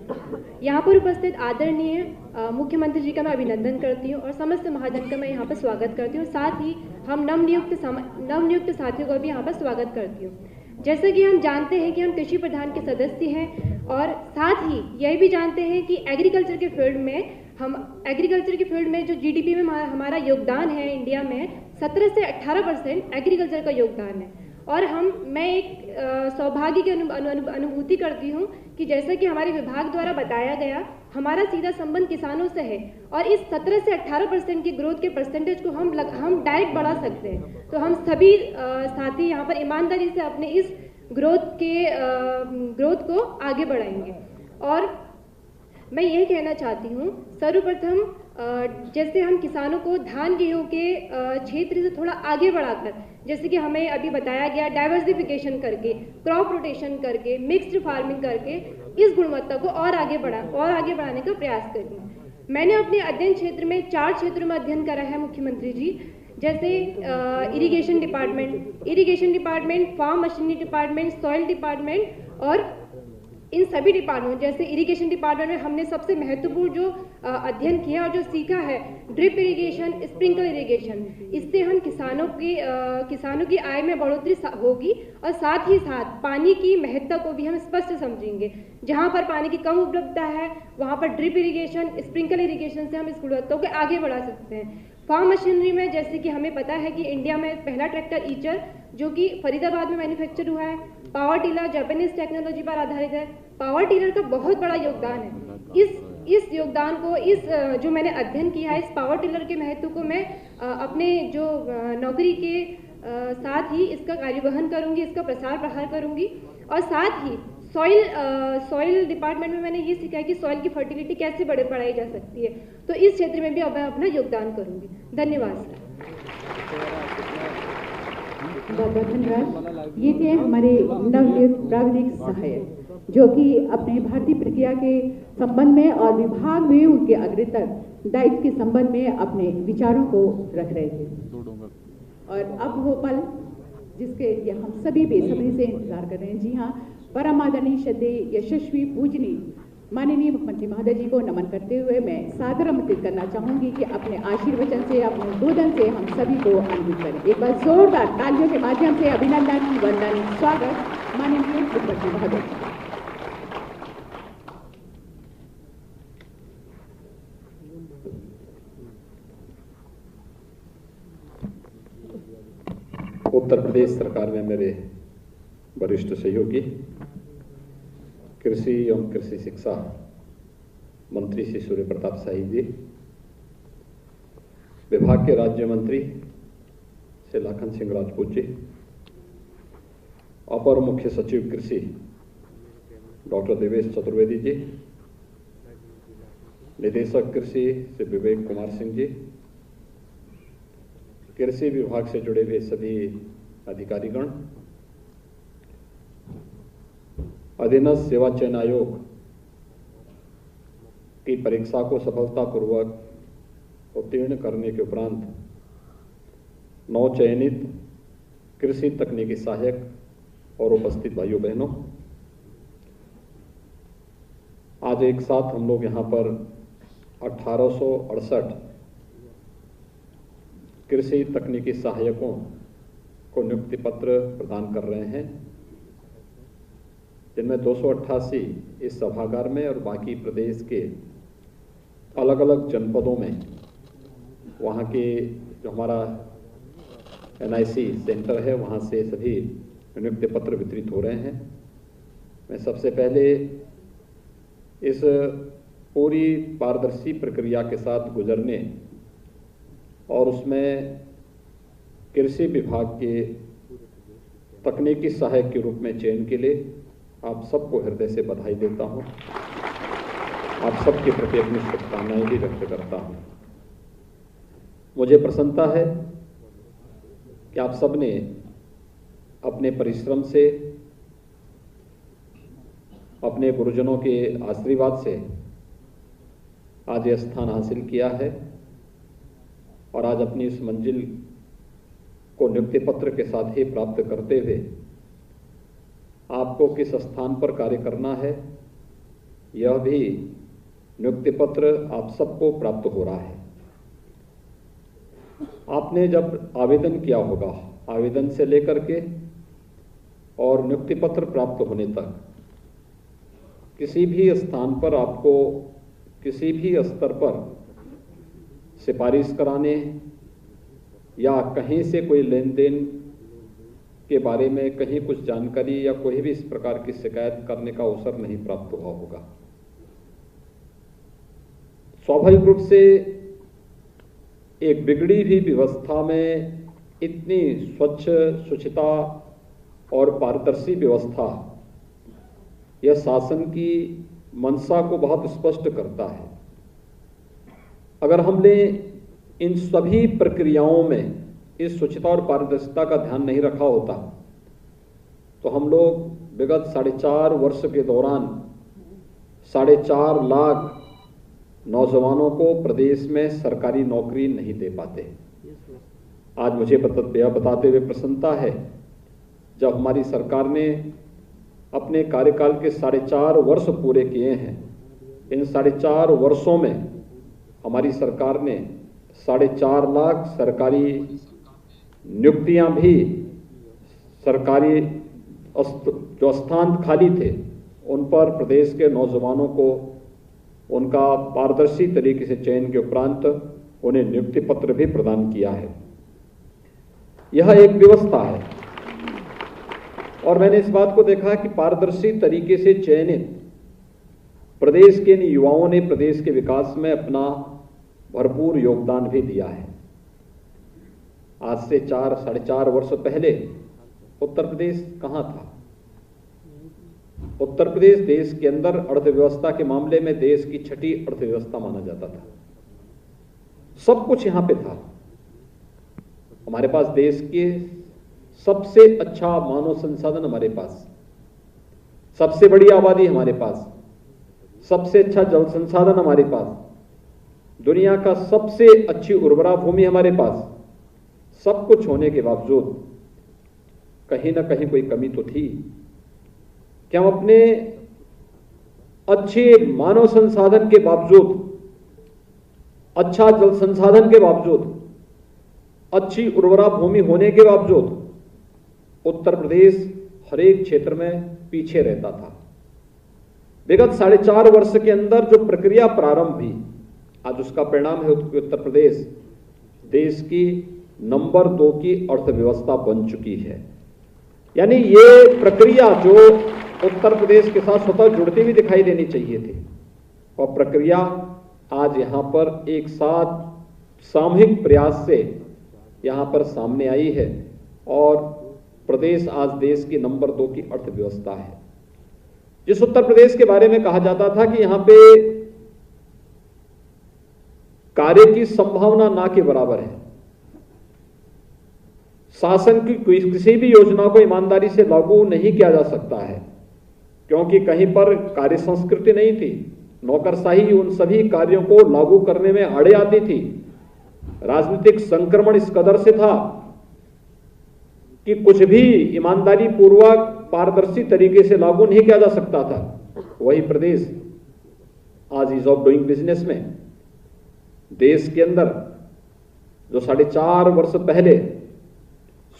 यहाँ पर उपस्थित आदरणीय मुख्यमंत्री जी का मैं अभिनंदन करती हूँ और समस्त महाजन का मैं यहाँ पर स्वागत करती हूँ। साथ ही हम नवनियुक्त साथियों का भी यहाँ पर स्वागत करती हूँ। जैसा कि हम जानते हैं कि हम कृषि प्रधान के सदस्य हैं और साथ ही यह भी जानते हैं कि एग्रीकल्चर के फील्ड में जो जीडीपी में हमारा योगदान है इंडिया में 17 से 18% एग्रीकल्चर का योगदान है। और मैं एक सौभाग्य की अनुभूति करती हूँ कि जैसा कि हमारे विभाग द्वारा बताया गया, हमारा सीधा संबंध किसानों से है और इस 17 से 18% की ग्रोथ के परसेंटेज को हम डायरेक्ट बढ़ा सकते हैं। तो हम सभी साथी यहाँ पर ईमानदारी से अपने इस ग्रोथ को आगे बढ़ाएंगे। और मैं यही कहना चाहती हूँ, सर्वप्रथम जैसे हम किसानों को धान गेहूँ के क्षेत्र से थोड़ा आगे बढ़ाकर, जैसे कि हमें अभी बताया गया, डाइवर्सिफिकेशन करके, क्रॉप रोटेशन करके, मिक्स्ड फार्मिंग करके इस गुणवत्ता को और आगे बढ़ाने का प्रयास करेंगे। मैंने अपने अध्ययन क्षेत्र में 4 क्षेत्रों में अध्ययन करा है मुख्यमंत्री जी, जैसे irrigation department, farm machinery department, soil department और इन सभी डिपार्टमेंट। जैसे इरिगेशन डिपार्टमेंट में हमने सबसे महत्वपूर्ण जो अध्ययन किया और जो सीखा है ड्रिप इरिगेशन, स्प्रिंकल इरिगेशन। इससे हम किसानों की आय में बढ़ोतरी होगी और साथ ही साथ पानी की महत्ता को भी हम स्पष्ट समझेंगे। जहाँ पर पानी की कम उपलब्धता है वहाँ पर ड्रिप इरिगेशन, स्प्रिंकल इरिगेशन से हम इस गुणवत्ता को आगे बढ़ा सकते हैं। फार्म मशीनरी में जैसे कि हमें पता है कि इंडिया में पहला ट्रैक्टर ईचर जो कि फरीदाबाद में मैन्युफैक्चर हुआ है, पावर टिलर जापानीज टेक्नोलॉजी पर आधारित है। पावर टिलर का बहुत बड़ा योगदान है। इस योगदान को जो मैंने अध्ययन किया है, इस पावर टिलर के महत्व को मैं अपने जो नौकरी के साथ ही इसका कार्यवहन करूंगी, इसका प्रसार प्रसार करूंगी। और साथ ही सॉइल डिपार्टमेंट में मैंने ये सीखा है कि सॉइल की फर्टिलिटी कैसे बढ़ाई जा सकती है, तो इस क्षेत्र में भी अब मैं अपना योगदान करूंगी। धन्यवाद। बहुत धन्यवाद। ये थे हमारे नवनियुक्त प्राविधिक सहायक जो कि अपने भारतीय प्रक्रिया के संबंध में और विभाग में उनके अग्रतर दायित्व के संबंध में अपने विचारों को रख रहे थे। और अब वो पल जिसके लिए हम सभी बेसब्री से इंतजार कर रहे हैं। जी हाँ, परम आदरणीय श्रद्धेय यशस्वी पूजनीय माननीय मुख्यमंत्री महोदय जी को नमन करते हुए मैं सादर आमंत्रित करना चाहूंगी कि अपने आशीर्वचन से, अपने उद्बोधन से हम सभी को अन्वित करें। एक बार जोरदार तालियों के माध्यम से अभिनंदन, वंदन, स्वागत माननीय मुख्यमंत्री महोदय। उत्तर प्रदेश सरकार में मेरे वरिष्ठ सहयोगी कृषि एवं कृषि शिक्षा मंत्री श्री सूर्य प्रताप शाही जी, विभाग के राज्य मंत्री श्री लाखन सिंह राजपूत जी, अपर मुख्य सचिव कृषि डॉक्टर देवेश चतुर्वेदी जी, निदेशक कृषि श्री विवेक कुमार सिंह जी, कृषि विभाग से जुड़े हुए सभी अधिकारीगण, अधीनस्थ सेवा चयन आयोग की परीक्षा को सफलतापूर्वक उत्तीर्ण करने के उपरांत नवचयनित कृषि तकनीकी सहायक और उपस्थित भाइयों बहनों, आज एक साथ हम लोग यहाँ पर 1868 कृषि तकनीकी सहायकों को नियुक्ति पत्र प्रदान कर रहे हैं, जिनमें 288 इस सभागार में और बाकी प्रदेश के अलग अलग जनपदों में वहाँ के जो हमारा NIC सेंटर है वहाँ से सभी नियुक्ति पत्र वितरित हो रहे हैं। मैं सबसे पहले इस पूरी पारदर्शी प्रक्रिया के साथ गुजरने और उसमें कृषि विभाग के तकनीकी सहायक के रूप में चयन के लिए आप सबको हृदय से बधाई देता हूं। आप सबके प्रति अपनी शुभकामनाएं भी व्यक्त करता हूं। मुझे प्रसन्नता है कि आप सबने अपने परिश्रम से, अपने गुरुजनों के आशीर्वाद से आज यह स्थान हासिल किया है और आज अपनी इस मंजिल को नियुक्ति पत्र के साथ ही प्राप्त करते हुए आपको किस स्थान पर कार्य करना है यह भी नियुक्ति पत्र आप सबको प्राप्त हो रहा है। आपने जब आवेदन किया होगा, आवेदन से लेकर के और नियुक्ति पत्र प्राप्त होने तक किसी भी स्थान पर आपको किसी भी स्तर पर सिफारिश कराने या कहीं से कोई लेन देन के बारे में कहीं कुछ जानकारी या कोई भी इस प्रकार की शिकायत करने का अवसर नहीं प्राप्त हुआ होगा। स्वाभाविक रूप से एक बिगड़ी हुई व्यवस्था में इतनी स्वच्छ, शुचिता और पारदर्शी व्यवस्था यह शासन की मंशा को बहुत स्पष्ट करता है। अगर हमने इन सभी प्रक्रियाओं में इस शुचिता और पारदर्शिता का ध्यान नहीं रखा होता तो हम लोग विगत 4.5 वर्ष के दौरान 4.5 लाख नौजवानों को प्रदेश में सरकारी नौकरी नहीं दे पाते। आज मुझे बताते हुए प्रसन्नता है जब हमारी सरकार ने अपने कार्यकाल के 4.5 वर्ष पूरे किए हैं। इन 4.5 वर्षों में हमारी सरकार ने 4.5 लाख सरकारी नियुक्तियां भी, सरकारी जो स्थान खाली थे उन पर प्रदेश के नौजवानों को उनका पारदर्शी तरीके से चयन के उपरांत उन्हें नियुक्ति पत्र भी प्रदान किया है। यह एक व्यवस्था है और मैंने इस बात को देखा कि पारदर्शी तरीके से चयनित प्रदेश के युवाओं ने प्रदेश के विकास में अपना भरपूर योगदान भी दिया है। आज से 4-4.5 वर्ष पहले उत्तर प्रदेश कहां था? उत्तर प्रदेश देश के अंदर अर्थव्यवस्था के मामले में देश की 6ठी अर्थव्यवस्था माना जाता था। सब कुछ यहां पे था। हमारे पास देश के सबसे अच्छा मानव संसाधन हमारे पास, सबसे बड़ी आबादी हमारे पास, सबसे अच्छा जल संसाधन हमारे पास, दुनिया का सबसे अच्छी उर्वरा भूमि हमारे पास। सब कुछ होने के बावजूद कहीं ना कहीं कोई कमी तो थी कि हम अपने अच्छे मानव संसाधन के बावजूद, अच्छा जल संसाधन के बावजूद, अच्छी उर्वरा भूमि होने के बावजूद उत्तर प्रदेश हर एक क्षेत्र में पीछे रहता था। विगत 4.5 वर्ष के अंदर जो प्रक्रिया प्रारंभ हुई, आज उसका परिणाम है उत्तर प्रदेश देश की नंबर 2 की अर्थव्यवस्था बन चुकी है। यानी ये प्रक्रिया जो उत्तर प्रदेश के साथ स्वतः जुड़ती हुई दिखाई देनी चाहिए थी, और प्रक्रिया आज यहां पर एक साथ सामूहिक प्रयास से यहां पर सामने आई है, और प्रदेश आज देश की नंबर 2 की अर्थव्यवस्था है। जिस उत्तर प्रदेश के बारे में कहा जाता था कि यहां पे कार्य की संभावना ना के बराबर है, शासन की किसी भी योजना को ईमानदारी से लागू नहीं किया जा सकता है, क्योंकि कहीं पर कार्य संस्कृति नहीं थी, नौकरशाही उन सभी कार्यों को लागू करने में अड़े आती थी, राजनीतिक संक्रमण इस कदर से था कि कुछ भी ईमानदारी पूर्वक पारदर्शी तरीके से लागू नहीं किया जा सकता था। वही प्रदेश आज ईज ऑफ डूइंग बिजनेस में देश के अंदर जो 4.5 वर्ष पहले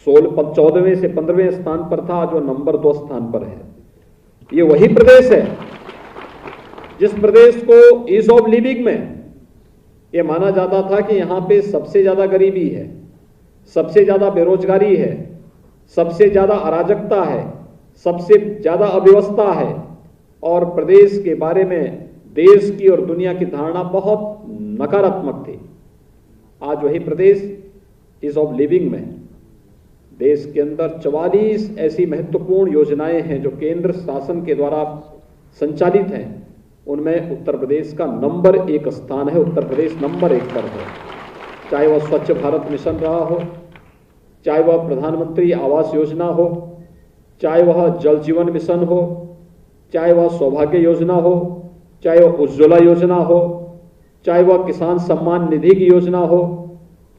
14वें से 15वें स्थान पर था, जो नंबर 2 स्थान पर है। ये वही प्रदेश है जिस प्रदेश को ईज ऑफ लिविंग में ये माना जाता था कि यहां पे सबसे ज्यादा गरीबी है, सबसे ज्यादा बेरोजगारी है, सबसे ज्यादा अराजकता है, सबसे ज्यादा अव्यवस्था है, और प्रदेश के बारे में देश की और दुनिया की धारणा बहुत नकारात्मक थी। आज वही प्रदेश ईज ऑफ लिविंग में देश के अंदर 44 ऐसी महत्वपूर्ण योजनाएं हैं जो केंद्र शासन के द्वारा संचालित हैं, उनमें उत्तर प्रदेश का नंबर 1 स्थान है। उत्तर प्रदेश नंबर 1 पर है, चाहे वह स्वच्छ भारत मिशन रहा हो, चाहे वह प्रधानमंत्री आवास योजना हो, चाहे वह जल जीवन मिशन हो, चाहे वह सौभाग्य योजना हो, चाहे वह उज्ज्वला योजना हो, चाहे वह किसान सम्मान निधि की योजना हो,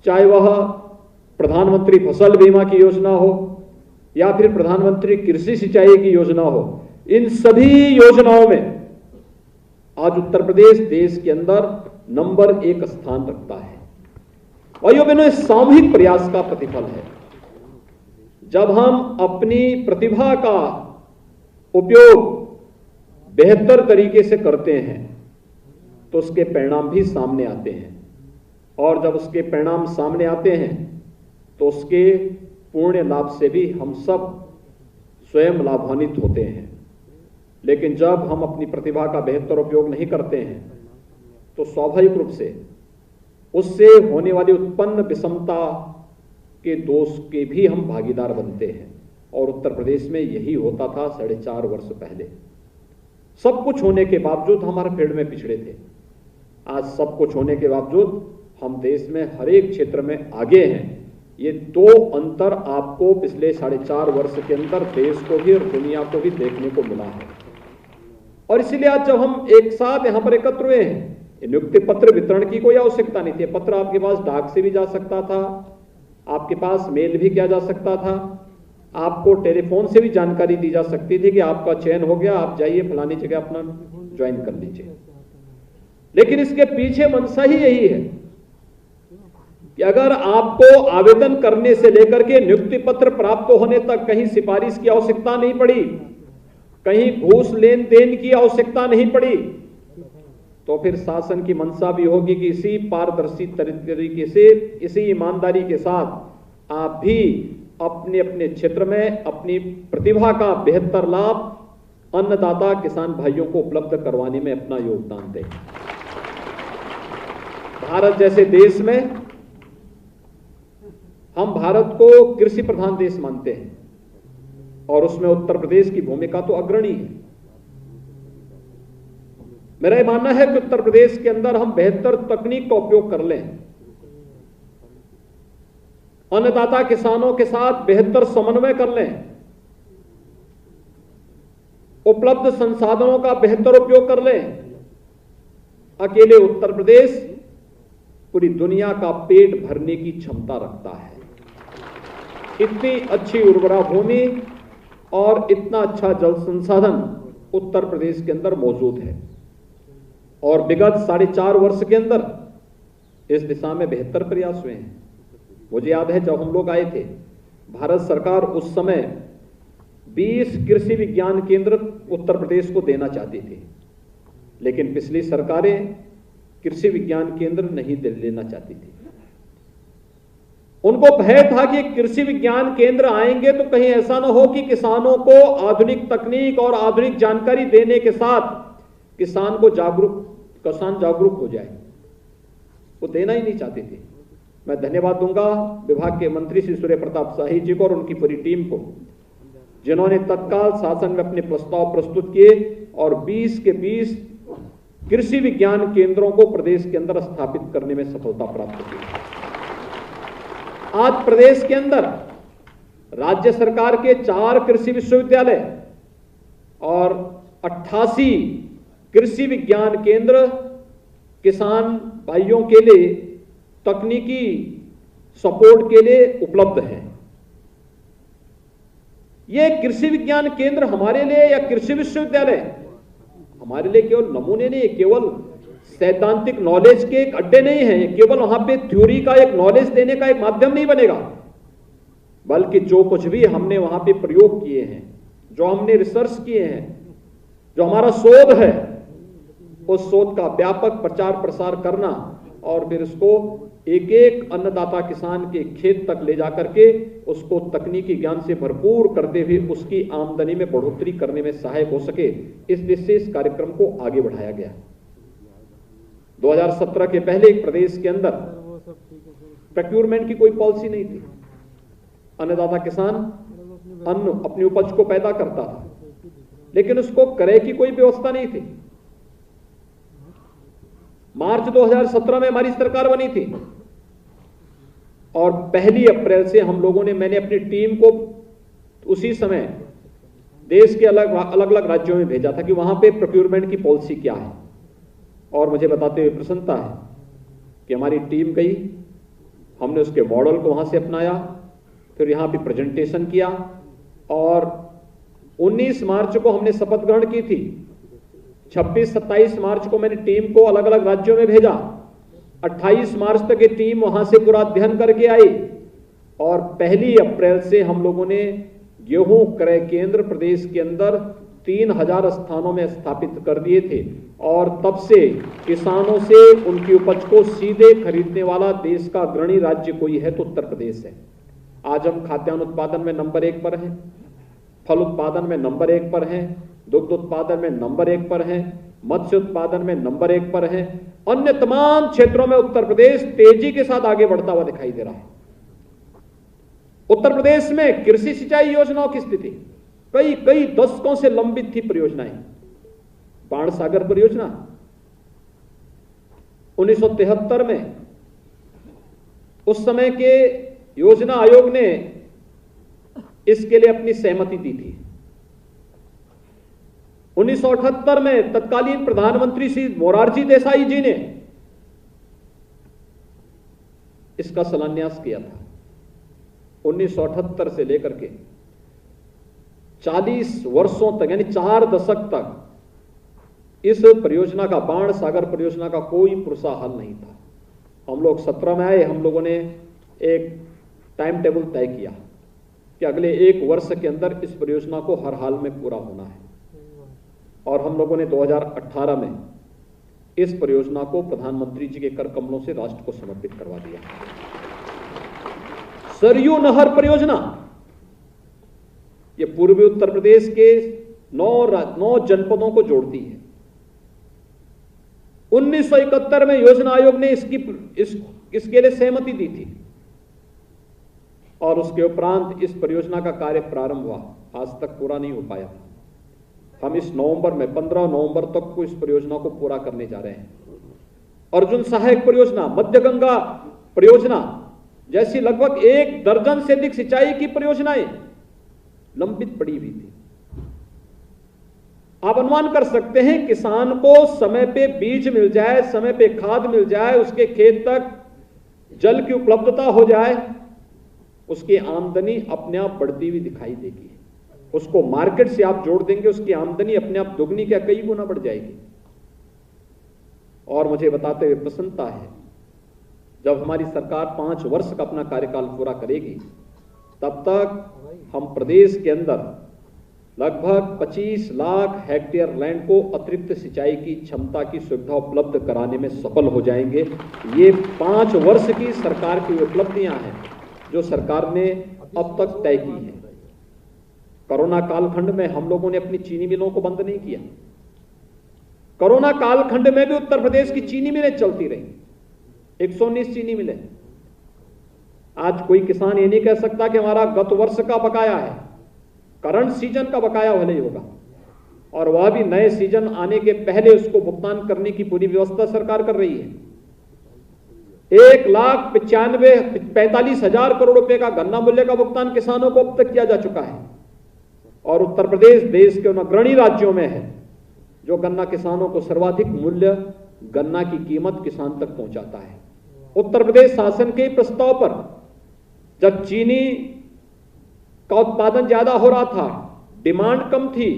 चाहे वह प्रधानमंत्री फसल बीमा की योजना हो, या फिर प्रधानमंत्री कृषि सिंचाई की योजना हो। इन सभी योजनाओं में आज उत्तर प्रदेश देश के अंदर नंबर 1 स्थान रखता है। भाइयों बहनों, इस सामूहिक प्रयास का प्रतिफल है। जब हम अपनी प्रतिभा का उपयोग बेहतर तरीके से करते हैं तो उसके परिणाम भी सामने आते हैं, और जब उसके परिणाम सामने आते हैं तो उसके पूर्ण लाभ से भी हम सब स्वयं लाभान्वित होते हैं। लेकिन जब हम अपनी प्रतिभा का बेहतर उपयोग नहीं करते हैं तो स्वाभाविक रूप से उससे होने वाली उत्पन्न विषमता के दोष के भी हम भागीदार बनते हैं, और उत्तर प्रदेश में यही होता था 4.5 वर्ष पहले। सब कुछ होने के बावजूद हमारे फील्ड में पिछड़े थे। आज सब कुछ होने के बावजूद हम देश में हर एक क्षेत्र में आगे हैं। ये 2 अंतर आपको पिछले 4.5 वर्ष के अंदर देश को भी और दुनिया को भी देखने को मिला है। और इसीलिए आज जब हम एक साथ यहां पर एकत्र हुए हैं, नियुक्ति पत्र वितरण की कोई आवश्यकता नहीं थी। पत्र आपके पास डाक से भी जा सकता था, आपके पास मेल भी किया जा सकता था, आपको टेलीफोन से भी जानकारी दी जा सकती थी कि आपका चयन हो गया, आप जाइए फलानी जगह अपना ज्वाइन कर लीजिए। लेकिन इसके पीछे मंशा ही यही है कि अगर आपको आवेदन करने से लेकर के नियुक्ति पत्र प्राप्त होने तक कहीं सिफारिश की आवश्यकता नहीं पड़ी, कहीं घूस लेन देन की आवश्यकता नहीं पड़ी, तो फिर शासन की मंशा भी होगी कि इसी पारदर्शी तरीके से, इसी ईमानदारी के साथ आप भी अपने अपने क्षेत्र में अपनी प्रतिभा का बेहतर लाभ अन्नदाता किसान भाइयों को उपलब्ध करवाने में अपना योगदान दें। भारत जैसे देश में हम भारत को कृषि प्रधान देश मानते हैं, और उसमें उत्तर प्रदेश की भूमिका तो अग्रणी है। मेरा यह मानना है कि उत्तर प्रदेश के अंदर हम बेहतर तकनीक का उपयोग कर लें, अन्नदाता किसानों के साथ बेहतर समन्वय कर लें, उपलब्ध संसाधनों का बेहतर उपयोग कर लें। अकेले उत्तर प्रदेश पूरी दुनिया का पेट भरने की क्षमता रखता है। इतनी अच्छी उर्वरा भूमि और इतना अच्छा जल संसाधन उत्तर प्रदेश के अंदर मौजूद है, और विगत 4.5 वर्ष के अंदर इस दिशा में बेहतर प्रयास हुए हैं। मुझे याद है जब हम लोग आए थे, भारत सरकार उस समय 20 कृषि विज्ञान केंद्र उत्तर प्रदेश को देना चाहती थी, लेकिन पिछली सरकारें कृषि विज्ञान केंद्र नहीं लेना चाहती थी। उनको भय था कि कृषि विज्ञान केंद्र आएंगे तो कहीं ऐसा ना हो कि किसानों को आधुनिक तकनीक और आधुनिक जानकारी देने के साथ किसान जागरूक हो जाए। वो देना ही नहीं चाहते थे। मैं धन्यवाद दूंगा विभाग के मंत्री श्री सूर्य प्रताप शाही जी को और उनकी पूरी टीम को, जिन्होंने तत्काल शासन में अपने प्रस्ताव प्रस्तुत किए और 20 के 20 कृषि विज्ञान केंद्रों को प्रदेश के अंदर स्थापित करने में सफलता प्राप्त की। आज प्रदेश के अंदर राज्य सरकार के 4 कृषि विश्वविद्यालय और 88 कृषि विज्ञान केंद्र किसान भाइयों के लिए तकनीकी सपोर्ट के लिए उपलब्ध हैं। ये कृषि विज्ञान केंद्र हमारे लिए या कृषि विश्वविद्यालय हमारे लिए केवल नमूने नहीं, केवल सैद्धांतिक नॉलेज के एक अड्डे नहीं है, केवल वहां पे थ्योरी का एक नॉलेज देने का एक माध्यम नहीं बनेगा, बल्कि जो कुछ भी हमने वहां पे प्रयोग किए हैं, जो हमने रिसर्च किए हैं, जो हमारा शोध है, उस शोध का व्यापक प्रचार प्रसार करना और फिर इसको एक एक अन्नदाता किसान के खेत तक ले जाकर के उसको तकनीकी ज्ञान से भरपूर करते हुए उसकी आमदनी में बढ़ोतरी करने में सहायक हो सके, इस विशेष कार्यक्रम को आगे बढ़ाया गया। 2017 के पहले प्रदेश के अंदर प्रोक्योरमेंट की कोई पॉलिसी नहीं थी। अन्नदाता किसान अन्न अपनी उपज को पैदा करता था, लेकिन उसको क्रय की कोई व्यवस्था नहीं थी। मार्च 2017 में हमारी सरकार बनी थी और 1 अप्रैल से हम लोगों ने, मैंने अपनी टीम को उसी समय देश के अलग अलग राज्यों में भेजा था कि वहां पे प्रोक्योरमेंट की पॉलिसी क्या है। और मुझे बताते हुए प्रसन्नता है कि हमारी टीम गई, हमने उसके मॉडल को वहां से अपनाया, फिर यहां पे प्रेजेंटेशन किया और 19 मार्च को हमने शपथ ग्रहण की थी। 26-27 मार्च को मैंने टीम को अलग अलग राज्यों में भेजा। 28 मार्च तक ये टीम वहां से पूरा अध्ययन करके आई और 1 अप्रैल से हम लोगों ने गेहूं क्रय केंद्र प्रदेश के अंदर 3000 स्थानों में स्थापित कर दिए थे और तब से किसानों से उनकी उपज को सीधे खरीदने वाला देश का अग्रणी राज्य कोई है तो उत्तर प्रदेश है। आज हम खाद्यान्न उत्पादन में नंबर 1 पर हैं, फल उत्पादन में नंबर 1 पर हैं, दुग्ध उत्पादन में नंबर 1 पर हैं, मत्स्य उत्पादन में नंबर 1 पर हैं। अन्य तमाम क्षेत्रों में उत्तर प्रदेश तेजी के साथ आगे बढ़ता हुआ दिखाई दे रहा है। उत्तर प्रदेश में कृषि सिंचाई योजनाओं की स्थिति कई दशकों से लंबित थी। परियोजनाएं, बाण सागर परियोजना 1973 में उस समय के योजना आयोग ने इसके लिए अपनी सहमति दी थी। 1978 में तत्कालीन प्रधानमंत्री श्री मोरारजी देसाई जी ने इसका शिलान्यास किया था। 1978 से लेकर के 40 वर्षों तक यानी 4 दशक तक इस परियोजना का, बाण सागर परियोजना का कोई पुरसा हल नहीं था। हम लोग 17 में आए, हम लोगों ने एक टाइम टेबल तय किया कि अगले 1 वर्ष के अंदर इस परियोजना को हर हाल में पूरा होना है और हम लोगों ने 2018 में इस परियोजना को प्रधानमंत्री जी के कर कमलों से राष्ट्र को समर्पित करवा दिया। सरयू नहर परियोजना ये पूर्वी उत्तर प्रदेश के 9 जनपदों को जोड़ती है। 1971 में योजना आयोग ने इसके लिए सहमति दी थी और उसके उपरांत इस परियोजना का कार्य प्रारंभ हुआ, आज तक पूरा नहीं हो पाया। हम इस नवंबर में 15 नवंबर तक को इस परियोजना को पूरा करने जा रहे हैं। अर्जुन सहायक परियोजना, मध्य गंगा परियोजना जैसी लगभग 1 दर्जन से अधिक सिंचाई की परियोजनाएं लंबित पड़ी हुई थी। आप अनुमान कर सकते हैं किसान को समय पे बीज मिल जाए, समय पे खाद मिल जाए, उसके खेत तक जल की उपलब्धता हो जाए, उसकी आमदनी अपने आप बढ़ती हुई दिखाई देगी। उसको मार्केट से आप जोड़ देंगे, उसकी आमदनी अपने आप दुगनी क्या कई गुना बढ़ जाएगी। और मुझे बताते हुए प्रसन्नता है, जब हमारी सरकार 5 वर्ष का अपना कार्यकाल पूरा करेगी, तब तक हम प्रदेश के अंदर लगभग 25 लाख हेक्टेयर लैंड को अतिरिक्त सिंचाई की क्षमता की सुविधा उपलब्ध कराने में सफल हो जाएंगे। ये 5 वर्ष की सरकार की उपलब्धियां हैं जो सरकार ने अब तक तय की है। कोरोना कालखंड में हम लोगों ने अपनी चीनी मिलों को बंद नहीं किया। कोरोना कालखंड में भी उत्तर प्रदेश की चीनी मिलें चलती रही, 119 चीनी मिलें। आज कोई किसान ये नहीं कह सकता कि हमारा गत वर्ष का बकाया है, करंट सीजन का बकाया भले ही होगा, और वह भी नए सीजन आने के पहले उसको भुगतान करने की पूरी व्यवस्था सरकार कर रही है। 1,45,000 करोड़ रुपए का गन्ना मूल्य का भुगतान किसानों को अब तक किया जा चुका है, और उत्तर प्रदेश देश के उन अग्रणी राज्यों में है जो गन्ना किसानों को सर्वाधिक मूल्य गन्ना की कीमत किसान तक पहुंचाता है। उत्तर प्रदेश शासन के प्रस्ताव पर जब चीनी का उत्पादन ज्यादा हो रहा था, डिमांड कम थी,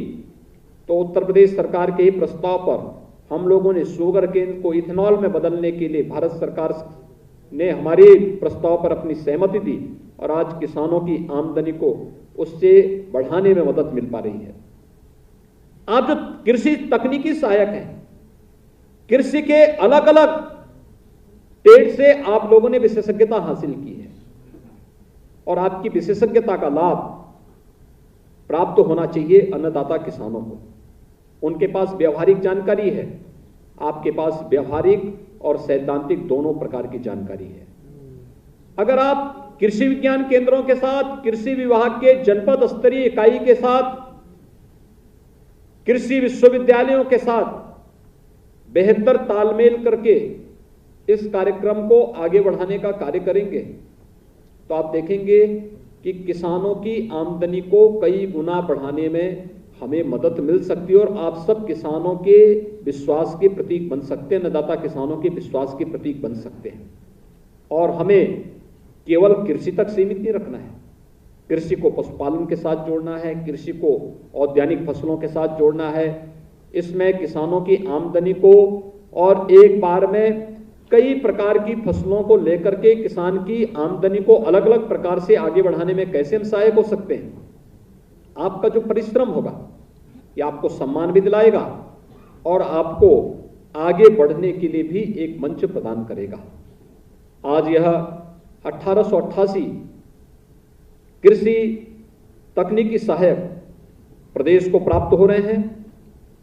तो उत्तर प्रदेश सरकार के प्रस्ताव पर हम लोगों ने शुगर केन को इथेनॉल में बदलने के लिए भारत सरकार ने हमारे प्रस्ताव पर अपनी सहमति दी, और आज किसानों की आमदनी को उससे बढ़ाने में मदद मिल पा रही है। आप जो कृषि तकनीकी सहायक हैं, कृषि के अलग अलग ट्रेड से आप लोगों ने विशेषज्ञता हासिल की है, और आपकी विशेषज्ञता का लाभ प्राप्त होना चाहिए अन्नदाता किसानों को। उनके पास व्यावहारिक जानकारी है, आपके पास व्यावहारिक और सैद्धांतिक दोनों प्रकार की जानकारी है। अगर आप कृषि विज्ञान केंद्रों के साथ, कृषि विभाग के जनपद स्तरीय इकाई के साथ, कृषि विश्वविद्यालयों के साथ बेहतर तालमेल करके इस कार्यक्रम को आगे बढ़ाने का कार्य करेंगे, तो आप देखेंगे कि किसानों की आमदनी को कई गुना बढ़ाने में हमें मदद मिल सकती है, और आप सब किसानों के विश्वास के प्रतीक बन सकते हैं, अन्नदाता किसानों के विश्वास के प्रतीक बन सकते हैं। और हमें केवल कृषि तक सीमित नहीं रखना है, कृषि को पशुपालन के साथ जोड़ना है, कृषि को औद्यानिक फसलों के साथ जोड़ना है। इसमें किसानों की आमदनी को और एक बार में कई प्रकार की फसलों को लेकर के किसान की आमदनी को अलग अलग प्रकार से आगे बढ़ाने में कैसे हम सहायक हो सकते हैं। आपका जो परिश्रम होगा ये आपको सम्मान भी दिलाएगा और आपको आगे बढ़ने के लिए भी एक मंच प्रदान करेगा। आज यह 1888 कृषि तकनीकी सहायक प्रदेश को प्राप्त हो रहे हैं।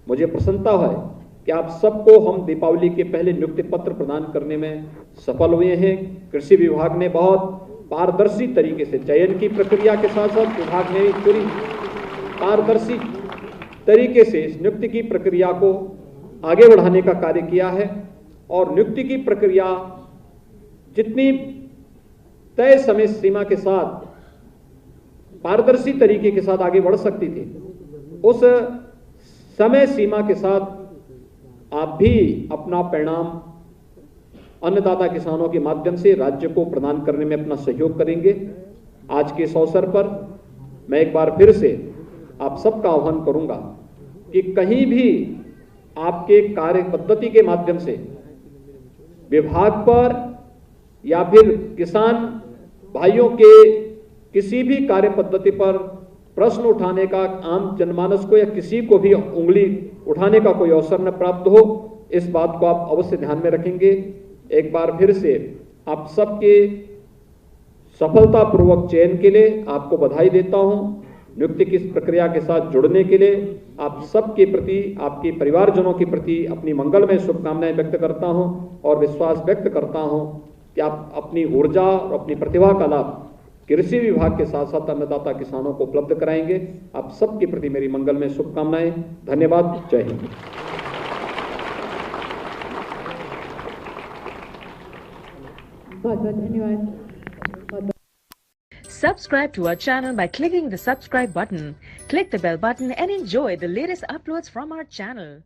मुझे प्रसन्नता है कि आप सबको हम दीपावली के पहले नियुक्ति पत्र प्रदान करने में सफल हुए हैं। कृषि विभाग ने बहुत पारदर्शी तरीके से चयन की प्रक्रिया के साथ साथ विभाग ने पूरी पारदर्शी तरीके से इस नियुक्ति की प्रक्रिया को आगे बढ़ाने का कार्य किया है, और नियुक्ति की प्रक्रिया जितनी तय समय सीमा के साथ पारदर्शी तरीके के साथ आगे बढ़ सकती थी, उस समय सीमा के साथ आप भी अपना परिणाम अन्नदाता किसानों के माध्यम से राज्य को प्रदान करने में अपना सहयोग करेंगे। आज के इस अवसर पर मैं एक बार फिर से आप सबका आह्वान करूंगा कि कहीं भी आपके कार्य पद्धति के माध्यम से विभाग पर या फिर किसान भाइयों के किसी भी कार्य पद्धति पर प्रश्न उठाने का आम जनमानस को या किसी को भी उंगली उठाने का कोई अवसर न प्राप्त हो, इस बात को आप अवश्य ध्यान में रखेंगे। एक बार फिर से आप सबके सफलतापूर्वक चयन के लिए आपको बधाई देता हूं। नियुक्ति की प्रक्रिया के साथ जुड़ने के लिए आप सबके प्रति, आपके परिवारजनों के प्रति अपनी मंगलमय शुभकामनाएं व्यक्त करता हूं और विश्वास व्यक्त करता हूं कि आप अपनी ऊर्जा और अपनी प्रतिभा का लाभ कृषि विभाग के साथ साथ अन्नदाता किसानों को उपलब्ध कराएंगे। आप सबके प्रति मेरी मंगलमय शुभकामनाएं। धन्यवाद। जय हिंद। बहुत बहुत धन्यवाद। Subscribe to our channel by clicking the subscribe button. Click the bell button and enjoy the latest uploads from our channel.